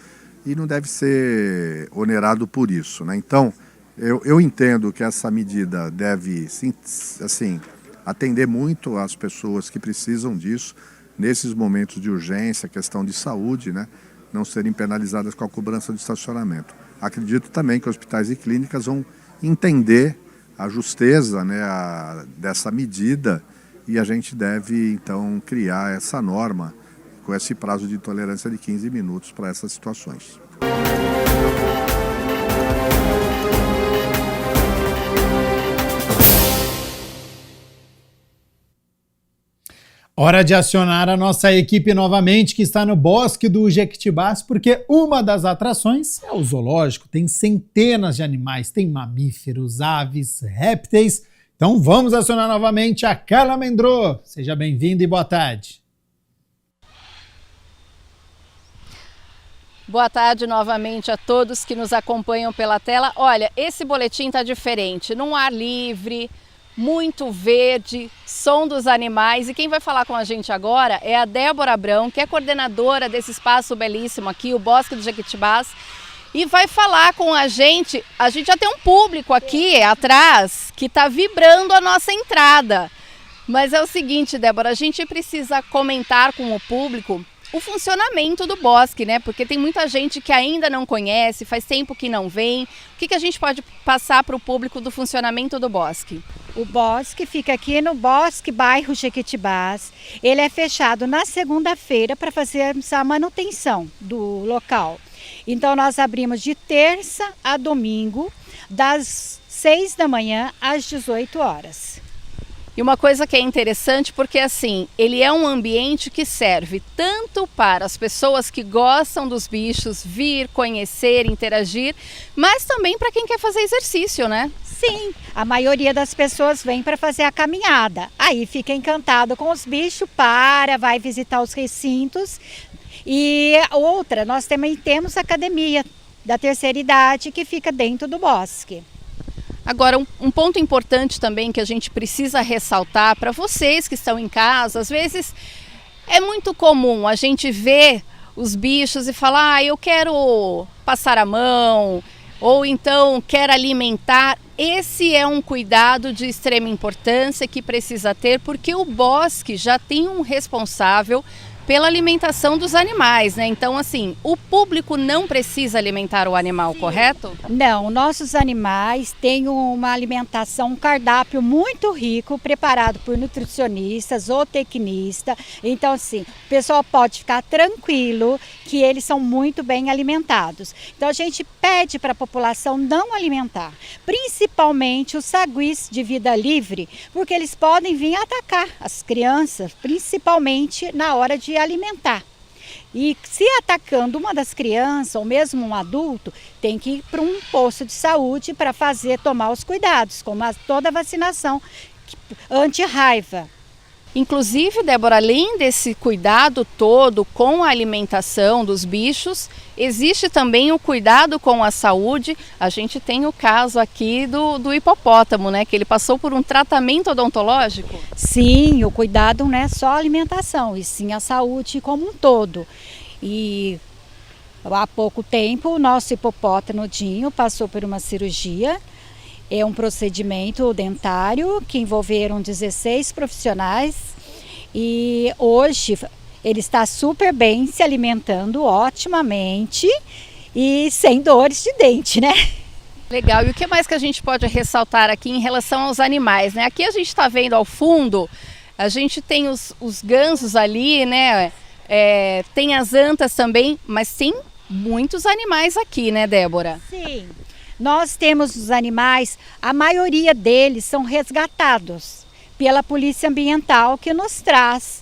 e não deve ser onerado por isso, né? Então, eu entendo que essa medida deve, assim, atender muito às pessoas que precisam disso nesses momentos de urgência, questão de saúde, né? Não serem penalizadas com a cobrança de estacionamento. Acredito também que hospitais e clínicas vão entender a justeza, né, dessa medida, e a gente deve, então, criar essa norma com esse prazo de tolerância de 15 minutos para essas situações. Hora de acionar a nossa equipe novamente, que está no Bosque do Jequitibás, porque uma das atrações é o zoológico. Tem centenas de animais, tem mamíferos, aves, répteis. Então vamos acionar novamente a Carla Mendro. Seja bem-vinda e boa tarde. Boa tarde novamente a todos que nos acompanham pela tela. Olha, esse boletim está diferente, num ar livre, muito verde, som dos animais. E quem vai falar com a gente agora é a Débora Abrão, que é coordenadora desse espaço belíssimo aqui, o Bosque do Jequitibás, e vai falar com a gente. A gente já tem um público aqui atrás que está vibrando a nossa entrada. Mas é o seguinte, Débora, a gente precisa comentar com o público o funcionamento do bosque, né? Porque tem muita gente que ainda não conhece, faz tempo que não vem. O que a gente pode passar para o público do funcionamento do bosque? O bosque fica aqui no Bosque Bairro Jequitibás. Ele é fechado na segunda-feira para fazermos a manutenção do local. Então nós abrimos de terça a domingo, das 6 da manhã às 18 horas. E uma coisa que é interessante, porque assim, ele é um ambiente que serve tanto para as pessoas que gostam dos bichos vir, conhecer, interagir, mas também para quem quer fazer exercício, né? Sim, a maioria das pessoas vem para fazer a caminhada. Aí fica encantado com os bichos, vai visitar os recintos. E outra, nós também temos a academia da terceira idade que fica dentro do bosque. Agora, um ponto importante também que a gente precisa ressaltar para vocês que estão em casa, às vezes é muito comum a gente ver os bichos e fala, eu quero passar a mão, ou então quer alimentar. Esse é um cuidado de extrema importância que precisa ter, porque o bosque já tem um responsável pela alimentação dos animais, né? Então, assim, o público não precisa alimentar o animal, correto? Não, nossos animais têm uma alimentação, um cardápio muito rico, preparado por nutricionistas, zootecnistas. Então, assim, o pessoal pode ficar tranquilo que eles são muito bem alimentados. Então, a gente pede para a população não alimentar, principalmente os saguis de vida livre, porque eles podem vir atacar as crianças, principalmente na hora de alimentar. E se atacando uma das crianças ou mesmo um adulto, tem que ir para um posto de saúde para tomar os cuidados, como toda vacinação anti-raiva. Inclusive, Débora, além desse cuidado todo com a alimentação dos bichos, existe também o cuidado com a saúde. A gente tem o caso aqui do hipopótamo, né? Que ele passou por um tratamento odontológico. Sim, o cuidado não é só a alimentação, e sim a saúde como um todo. E há pouco tempo, o nosso hipopótamo Dinho passou por uma cirurgia. É um procedimento dentário que envolveram 16 profissionais e hoje ele está super bem, se alimentando otimamente e sem dores de dente, né? Legal. E o que mais que a gente pode ressaltar aqui em relação aos animais, né? Aqui a gente está vendo ao fundo, a gente tem os gansos ali, né? Tem as antas também, mas tem muitos animais aqui, né, Débora? Sim. Nós temos os animais, a maioria deles são resgatados pela Polícia Ambiental, que nos traz.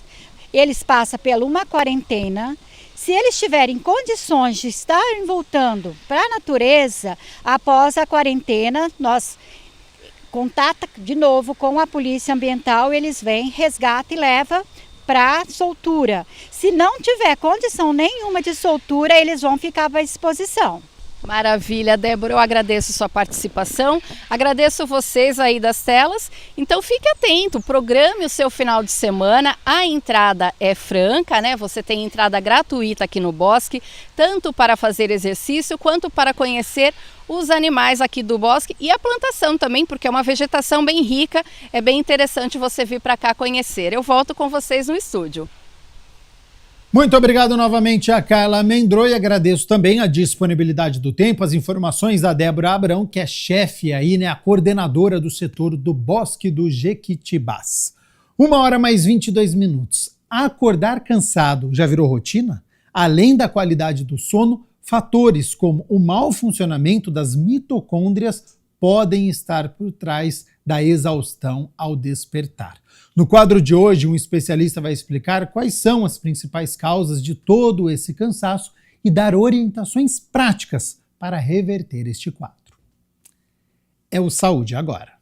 Eles passam por uma quarentena. Se eles tiverem condições de estarem voltando para a natureza, após a quarentena, nós contata de novo com a Polícia Ambiental, eles vêm, resgatam e levam para soltura. Se não tiver condição nenhuma de soltura, eles vão ficar à disposição. Maravilha, Débora, eu agradeço sua participação, agradeço vocês aí das telas, então fique atento, programe o seu final de semana, a entrada é franca, né? Você tem entrada gratuita aqui no bosque, tanto para fazer exercício quanto para conhecer os animais aqui do bosque e a plantação também, porque é uma vegetação bem rica, é bem interessante você vir para cá conhecer. Eu volto com vocês no estúdio. Muito obrigado novamente a Carla Mendro e agradeço também a disponibilidade do tempo, as informações da Débora Abrão, que é chefe aí, né, a coordenadora do setor do Bosque do Jequitibás. 1h mais 22. Acordar cansado já virou rotina? Além da qualidade do sono, fatores como o mau funcionamento das mitocôndrias podem estar por trás da exaustão ao despertar. No quadro de hoje, um especialista vai explicar quais são as principais causas de todo esse cansaço e dar orientações práticas para reverter este quadro. É o Saúde Agora.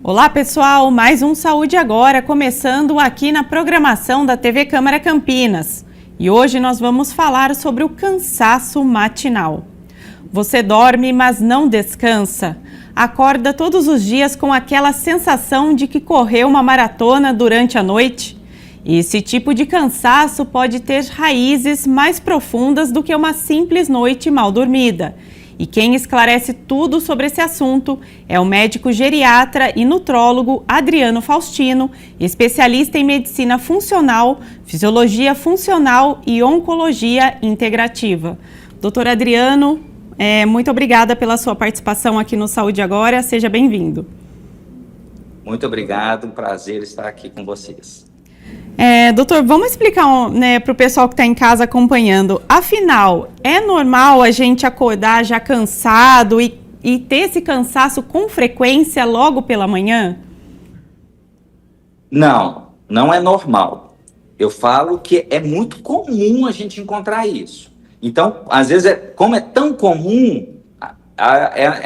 Olá pessoal, mais um Saúde Agora, começando aqui na programação da TV Câmara Campinas. E hoje nós vamos falar sobre o cansaço matinal. Você dorme, mas não descansa. Acorda todos os dias com aquela sensação de que correu uma maratona durante a noite. Esse tipo de cansaço pode ter raízes mais profundas do que uma simples noite mal dormida. E quem esclarece tudo sobre esse assunto é o médico geriatra e nutrólogo Adriano Faustino, especialista em medicina funcional, fisiologia funcional e oncologia integrativa. Doutor Adriano, muito obrigada pela sua participação aqui no Saúde Agora, seja bem-vindo. Muito obrigado, um prazer estar aqui com vocês. Doutor, vamos explicar para o pessoal que está em casa acompanhando. Afinal, é normal a gente acordar já cansado e ter esse cansaço com frequência logo pela manhã? Não, não é normal. Eu falo que é muito comum a gente encontrar isso. Então, às vezes, como é tão comum,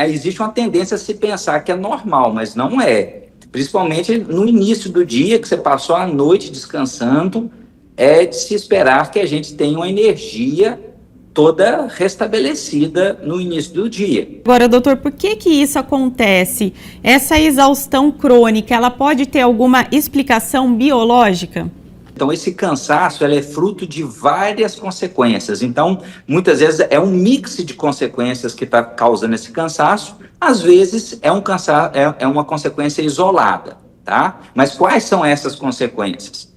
existe uma tendência a se pensar que é normal, mas não é. Principalmente no início do dia, que você passou a noite descansando, é de se esperar que a gente tenha uma energia toda restabelecida no início do dia. Agora, doutor, por que isso acontece? Essa exaustão crônica, ela pode ter alguma explicação biológica? Então, esse cansaço é fruto de várias consequências. Então, muitas vezes é um mix de consequências que está causando esse cansaço. Às vezes é uma consequência isolada, tá? Mas quais são essas consequências?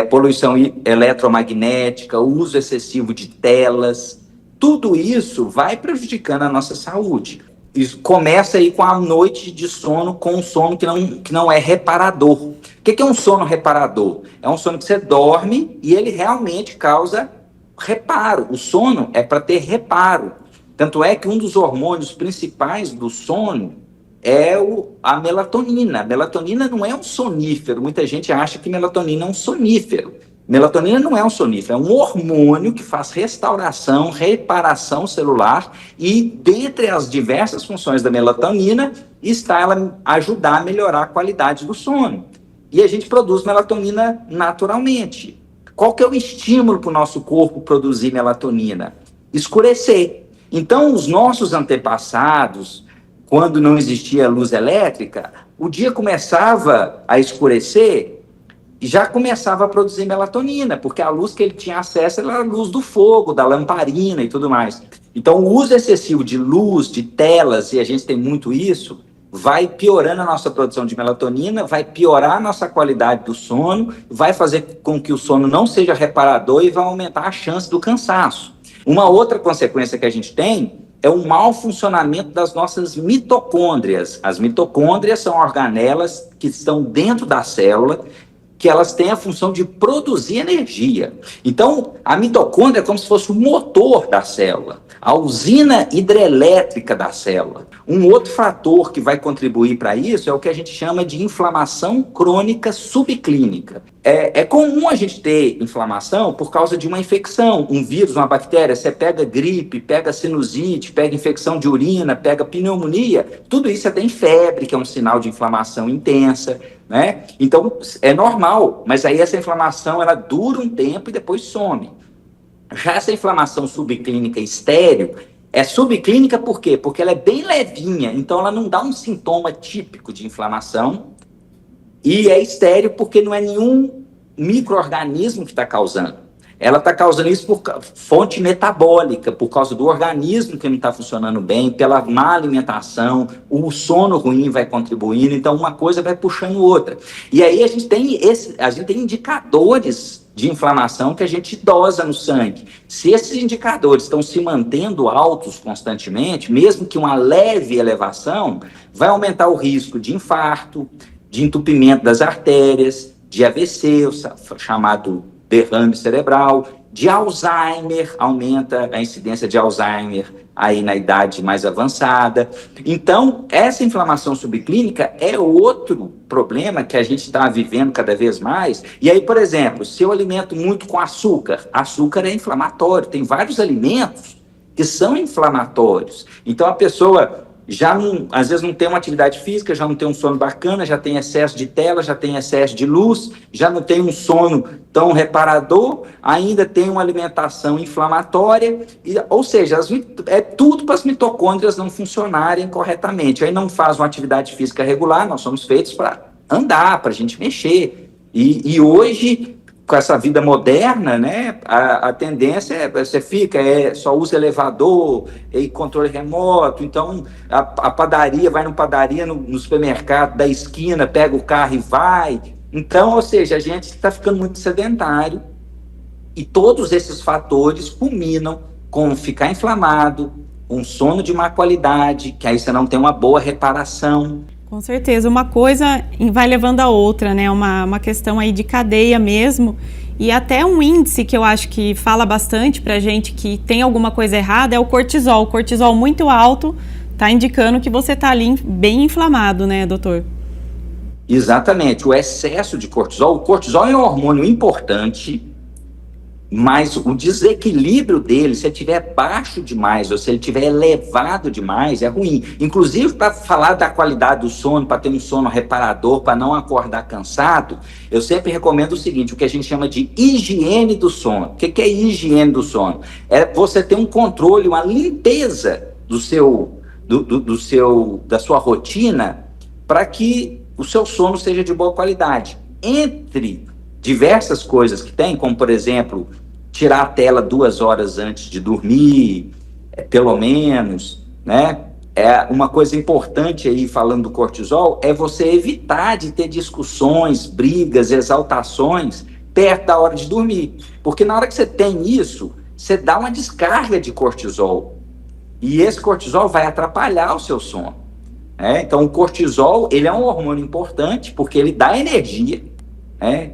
Poluição eletromagnética, uso excessivo de telas, tudo isso vai prejudicando a nossa saúde. Isso começa aí com a noite de sono, com um sono que não é reparador. O que é um sono reparador? É um sono que você dorme e ele realmente causa reparo. O sono é para ter reparo. Tanto é que um dos hormônios principais do sono é a melatonina. A melatonina não é um sonífero. Muita gente acha que melatonina é um sonífero. Melatonina não é um sonífero, é um hormônio que faz restauração, reparação celular e, dentre as diversas funções da melatonina, está ela ajudar a melhorar a qualidade do sono. E a gente produz melatonina naturalmente. Qual que é o estímulo para o nosso corpo produzir melatonina? Escurecer. Então, os nossos antepassados, quando não existia luz elétrica, o dia começava a escurecer e já começava a produzir melatonina, porque a luz que ele tinha acesso era a luz do fogo, da lamparina e tudo mais. Então, o uso excessivo de luz, de telas, e a gente tem muito isso, vai piorando a nossa produção de melatonina, vai piorar a nossa qualidade do sono, vai fazer com que o sono não seja reparador e vai aumentar a chance do cansaço. Uma outra consequência que a gente tem é o mau funcionamento das nossas mitocôndrias. As mitocôndrias são organelas que estão dentro da célula, que elas têm a função de produzir energia. Então, a mitocôndria é como se fosse o motor da célula, a usina hidrelétrica da célula. Um outro fator que vai contribuir para isso é o que a gente chama de inflamação crônica subclínica. É comum a gente ter inflamação por causa de uma infecção, um vírus, uma bactéria. Você pega gripe, pega sinusite, pega infecção de urina, pega pneumonia, tudo isso você tem febre, que é um sinal de inflamação intensa, né? Então, é normal, mas aí essa inflamação ela dura um tempo e depois some. Já essa inflamação subclínica estéril é subclínica por quê? Porque ela é bem levinha, então ela não dá um sintoma típico de inflamação, e é estéril porque não é nenhum micro-organismo que está causando. Ela está causando isso por fonte metabólica, por causa do organismo que não está funcionando bem, pela má alimentação, o sono ruim vai contribuindo, então uma coisa vai puxando outra. E aí a gente tem indicadores de inflamação que a gente dosa no sangue. Se esses indicadores estão se mantendo altos constantemente, mesmo que uma leve elevação, vai aumentar o risco de infarto, de entupimento das artérias, de AVC, o chamado derrame cerebral, de Alzheimer, aumenta a incidência de Alzheimer aí na idade mais avançada. Então, essa inflamação subclínica é outro problema que a gente está vivendo cada vez mais. E aí, por exemplo, se eu alimento muito com açúcar, açúcar é inflamatório, tem vários alimentos que são inflamatórios. Então, a pessoa já não, às vezes não tem uma atividade física, já não tem um sono bacana, já tem excesso de tela, já tem excesso de luz, já não tem um sono tão reparador, ainda tem uma alimentação inflamatória, ou seja, é tudo para as mitocôndrias não funcionarem corretamente. Aí não faz uma atividade física regular, nós somos feitos para andar, para a gente mexer. E hoje, com essa vida moderna, né, a tendência é você só usa elevador e controle remoto. Então a padaria, vai no supermercado da esquina, pega o carro e vai. Então, ou seja, a gente está ficando muito sedentário e todos esses fatores culminam com ficar inflamado, um sono de má qualidade, que aí você não tem uma boa reparação. Com certeza, uma coisa vai levando a outra, né? Uma questão aí de cadeia mesmo, e até um índice que eu acho que fala bastante pra gente que tem alguma coisa errada é o cortisol. O cortisol muito alto tá indicando que você tá ali bem inflamado, né, doutor? Exatamente, o excesso de cortisol. O cortisol é um hormônio importante Mas o desequilíbrio dele, se ele estiver baixo demais ou se ele estiver elevado demais, é ruim. Inclusive, para falar da qualidade do sono, para ter um sono reparador, para não acordar cansado, eu sempre recomendo o seguinte, o que a gente chama de higiene do sono. O que é higiene do sono? É você ter um controle, uma limpeza da sua rotina para que o seu sono seja de boa qualidade. Entre diversas coisas que tem, como por exemplo, tirar a tela 2 horas antes de dormir, pelo menos, né? Uma coisa importante aí, falando do cortisol, é você evitar de ter discussões, brigas, exaltações perto da hora de dormir. Porque na hora que você tem isso, você dá uma descarga de cortisol. E esse cortisol vai atrapalhar o seu sono. Então, o cortisol, ele é um hormônio importante, porque ele dá energia, né?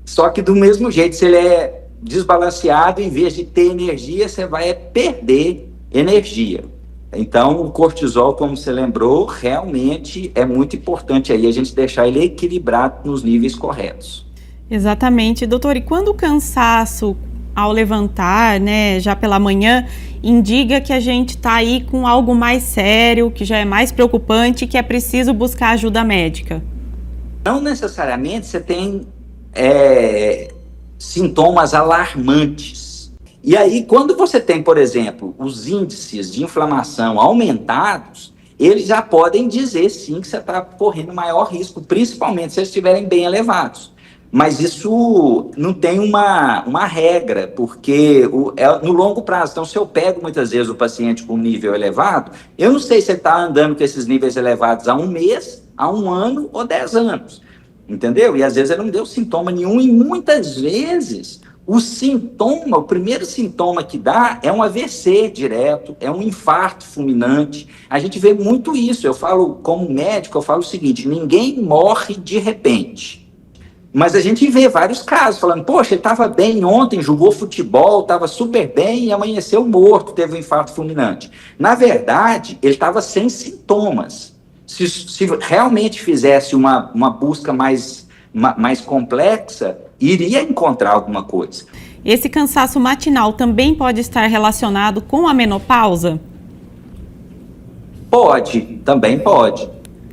Só que do mesmo jeito, se ele é desbalanceado, em vez de ter energia, você vai perder energia. Então, o cortisol, como você lembrou, realmente é muito importante aí a gente deixar ele equilibrado nos níveis corretos. Exatamente, doutor. E quando o cansaço, ao levantar, né, já pela manhã, indica que a gente está aí com algo mais sério, que já é mais preocupante, que é preciso buscar ajuda médica? Não necessariamente você tem sintomas alarmantes. E aí, quando você tem, por exemplo, os índices de inflamação aumentados, eles já podem dizer, sim, que você está correndo maior risco, principalmente se eles estiverem bem elevados. Mas isso não tem uma regra, porque no longo prazo. Então, se eu pego muitas vezes o paciente com nível elevado, eu não sei se ele está andando com esses níveis elevados há 1 mês, há 1 ano ou 10 anos. Entendeu? E às vezes ele não deu sintoma nenhum, e muitas vezes o primeiro sintoma que dá é um AVC direto, é um infarto fulminante. A gente vê muito isso. Eu falo, como médico, eu falo o seguinte: ninguém morre de repente. Mas a gente vê vários casos falando, poxa, ele estava bem ontem, jogou futebol, estava super bem e amanheceu morto, teve um infarto fulminante. Na verdade, ele estava sem sintomas. Se realmente fizesse uma busca mais complexa, iria encontrar alguma coisa. Esse cansaço matinal também pode estar relacionado com a menopausa? Também pode.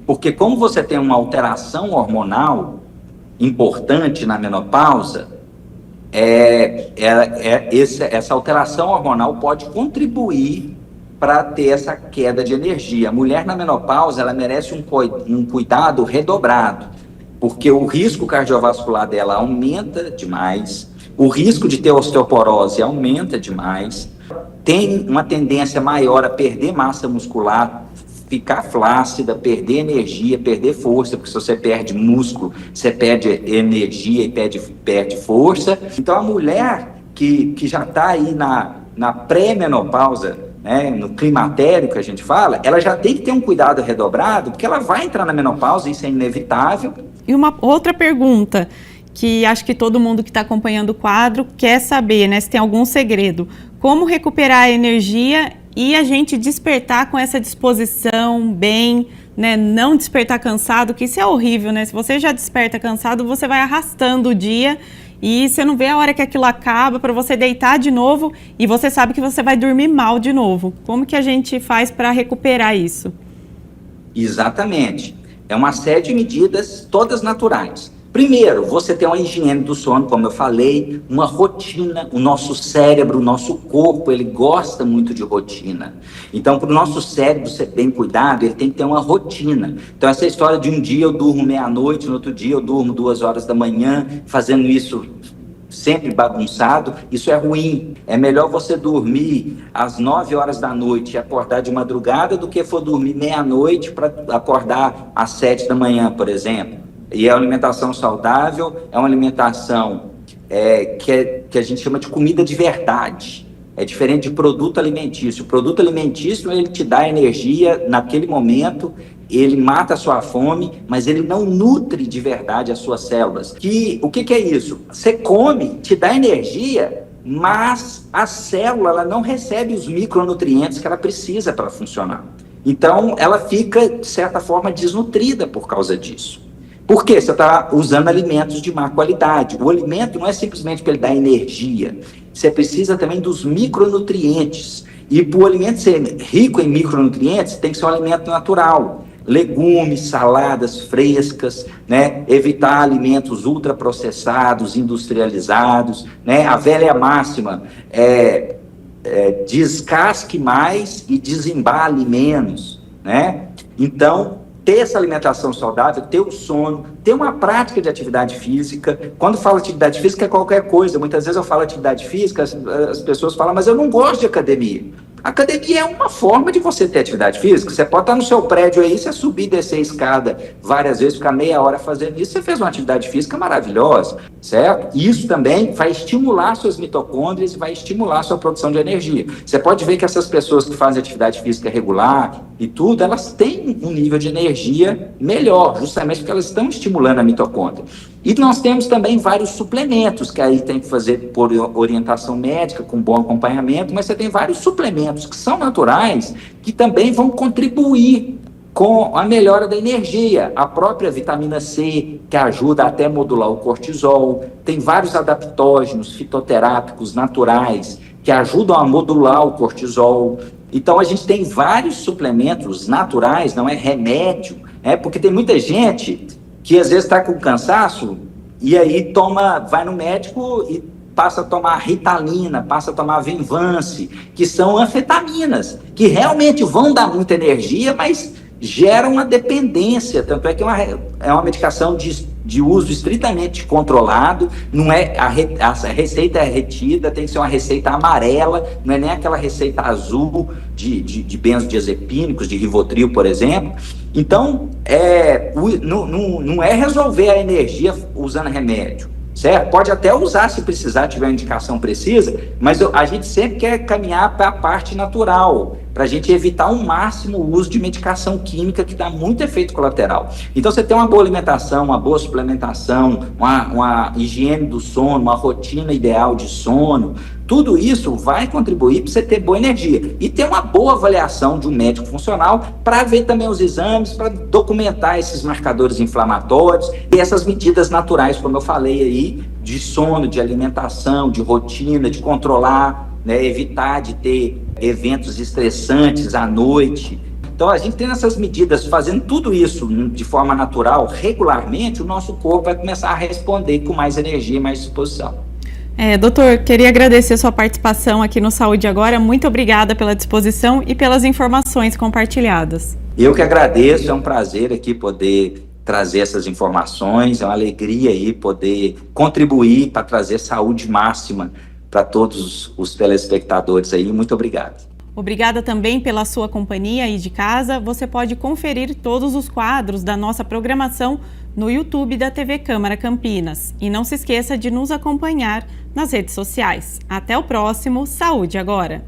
Porque como você tem uma alteração hormonal importante na menopausa, essa alteração hormonal pode contribuir para ter essa queda de energia. A mulher na menopausa, ela merece um cuidado redobrado, porque o risco cardiovascular dela aumenta demais, o risco de ter osteoporose aumenta demais, tem uma tendência maior a perder massa muscular, ficar flácida, perder energia, perder força, porque se você perde músculo, você perde energia e perde força. Então, a mulher que já está aí na pré-menopausa, né, no climatério que a gente fala, ela já tem que ter um cuidado redobrado, porque ela vai entrar na menopausa, isso é inevitável. E uma outra pergunta, que acho que todo mundo que está acompanhando o quadro quer saber, né, se tem algum segredo. Como recuperar a energia e a gente despertar com essa disposição bem, né, não despertar cansado, que isso é horrível, né? Se você já desperta cansado, você vai arrastando o dia e você não vê a hora que aquilo acaba para você deitar de novo e você sabe que você vai dormir mal de novo. Como que a gente faz para recuperar isso? Exatamente. É uma série de medidas, todas naturais. Primeiro, você tem uma higiene do sono, como eu falei, uma rotina. O nosso cérebro, o nosso corpo, ele gosta muito de rotina. Então, para o nosso cérebro ser bem cuidado, ele tem que ter uma rotina. Então, essa história de um dia eu durmo meia-noite, no outro dia eu durmo 2 horas da manhã, fazendo isso sempre bagunçado, isso é ruim. É melhor você dormir às 9 horas da noite e acordar de madrugada do que for dormir meia-noite para acordar às 7 da manhã, por exemplo. E a alimentação saudável é uma alimentação que a gente chama de comida de verdade. É diferente de produto alimentício. O produto alimentício, ele te dá energia naquele momento, ele mata a sua fome, mas ele não nutre de verdade as suas células. O que é isso? Você come, te dá energia, mas a célula ela não recebe os micronutrientes que ela precisa para funcionar. Então, ela fica, de certa forma, desnutrida por causa disso. Por quê? Você está usando alimentos de má qualidade. O alimento não é simplesmente para ele dar energia. você precisa também dos micronutrientes. E para o alimento ser rico em micronutrientes, tem que ser um alimento natural. Legumes, saladas frescas, né? Evitar alimentos ultraprocessados, industrializados, né? A velha máxima descasque mais e desembale menos, né? Então, ter essa alimentação saudável, ter o sono, ter uma prática de atividade física. Quando falo atividade física é qualquer coisa. Muitas vezes eu falo atividade física, as pessoas falam, mas eu não gosto de academia. A academia é uma forma de você ter atividade física. Você pode estar no seu prédio aí, você subir e descer a escada várias vezes, ficar meia hora fazendo isso, você fez uma atividade física maravilhosa, certo? Isso também vai estimular suas mitocôndrias e vai estimular a sua produção de energia. Você pode ver que essas pessoas que fazem atividade física regular e tudo, elas têm um nível de energia melhor, justamente porque elas estão estimulando a mitocôndria. E nós temos também vários suplementos, que aí tem que fazer por orientação médica, com bom acompanhamento, mas você tem vários suplementos que são naturais, que também vão contribuir com a melhora da energia. A própria vitamina C, que ajuda até a modular o cortisol, tem vários adaptógenos fitoterápicos naturais, que ajudam a modular o cortisol. Então a gente tem vários suplementos naturais, não é remédio, porque tem muita gente que às vezes está com cansaço e aí vai no médico e passa a tomar Ritalina, passa a tomar Venvance, que são anfetaminas, que realmente vão dar muita energia, mas geram uma dependência. Tanto é que é uma medicação de uso estritamente controlado, não é a receita é retida, tem que ser uma receita amarela, não é nem aquela receita azul de benzodiazepínicos, de Rivotril, por exemplo. Então, não é resolver a energia usando remédio, certo? Pode até usar se precisar, tiver uma indicação precisa, mas a gente sempre quer caminhar para a parte natural, para a gente evitar ao máximo o uso de medicação química que dá muito efeito colateral. Então, você tem uma boa alimentação, uma boa suplementação, uma higiene do sono, uma rotina ideal de sono, tudo isso vai contribuir para você ter boa energia. E ter uma boa avaliação de um médico funcional para ver também os exames, para documentar esses marcadores inflamatórios e essas medidas naturais, como eu falei aí, de sono, de alimentação, de rotina, de controlar, né, evitar de ter eventos estressantes à noite. Então, a gente tendo essas medidas, fazendo tudo isso de forma natural, regularmente, o nosso corpo vai começar a responder com mais energia e mais disposição. Doutor, queria agradecer a sua participação aqui no Saúde Agora. Muito obrigada pela disposição e pelas informações compartilhadas. Eu que agradeço, é um prazer aqui poder trazer essas informações, é uma alegria aí poder contribuir para trazer saúde máxima para todos os telespectadores aí. Muito obrigado. Obrigada também pela sua companhia aí de casa. Você pode conferir todos os quadros da nossa programação no YouTube da TV Câmara Campinas. E não se esqueça de nos acompanhar nas redes sociais. Até o próximo Saúde Agora!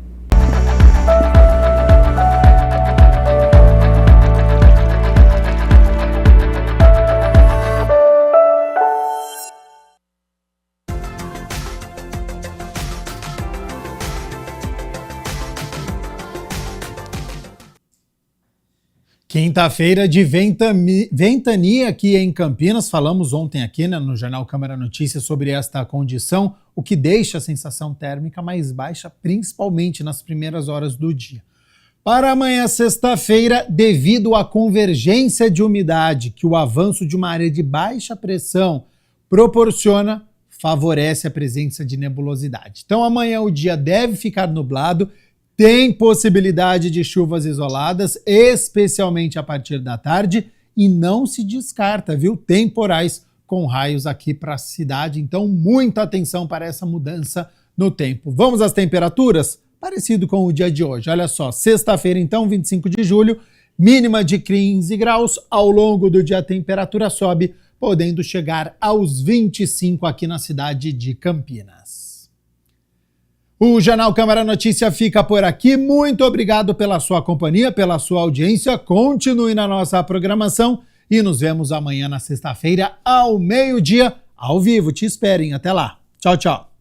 Quinta-feira de ventania aqui em Campinas. Falamos ontem aqui, né, no Jornal Câmara Notícias sobre esta condição, o que deixa a sensação térmica mais baixa, principalmente nas primeiras horas do dia. Para amanhã, sexta-feira, devido à convergência de umidade que o avanço de uma área de baixa pressão proporciona, favorece a presença de nebulosidade. Então amanhã o dia deve ficar nublado. Tem possibilidade de chuvas isoladas, especialmente a partir da tarde, e não se descarta, viu? Temporais com raios aqui para a cidade, então muita atenção para essa mudança no tempo. Vamos às temperaturas? Parecido com o dia de hoje. Olha só, sexta-feira então, 25 de julho, mínima de 15 graus. Ao longo do dia a temperatura sobe, podendo chegar aos 25 aqui na cidade de Campinas. O Jornal Câmara Notícia fica por aqui. Muito obrigado pela sua companhia, pela sua audiência. Continue na nossa programação e nos vemos amanhã na sexta-feira ao meio-dia, ao vivo. Te esperem. Até lá. Tchau, tchau.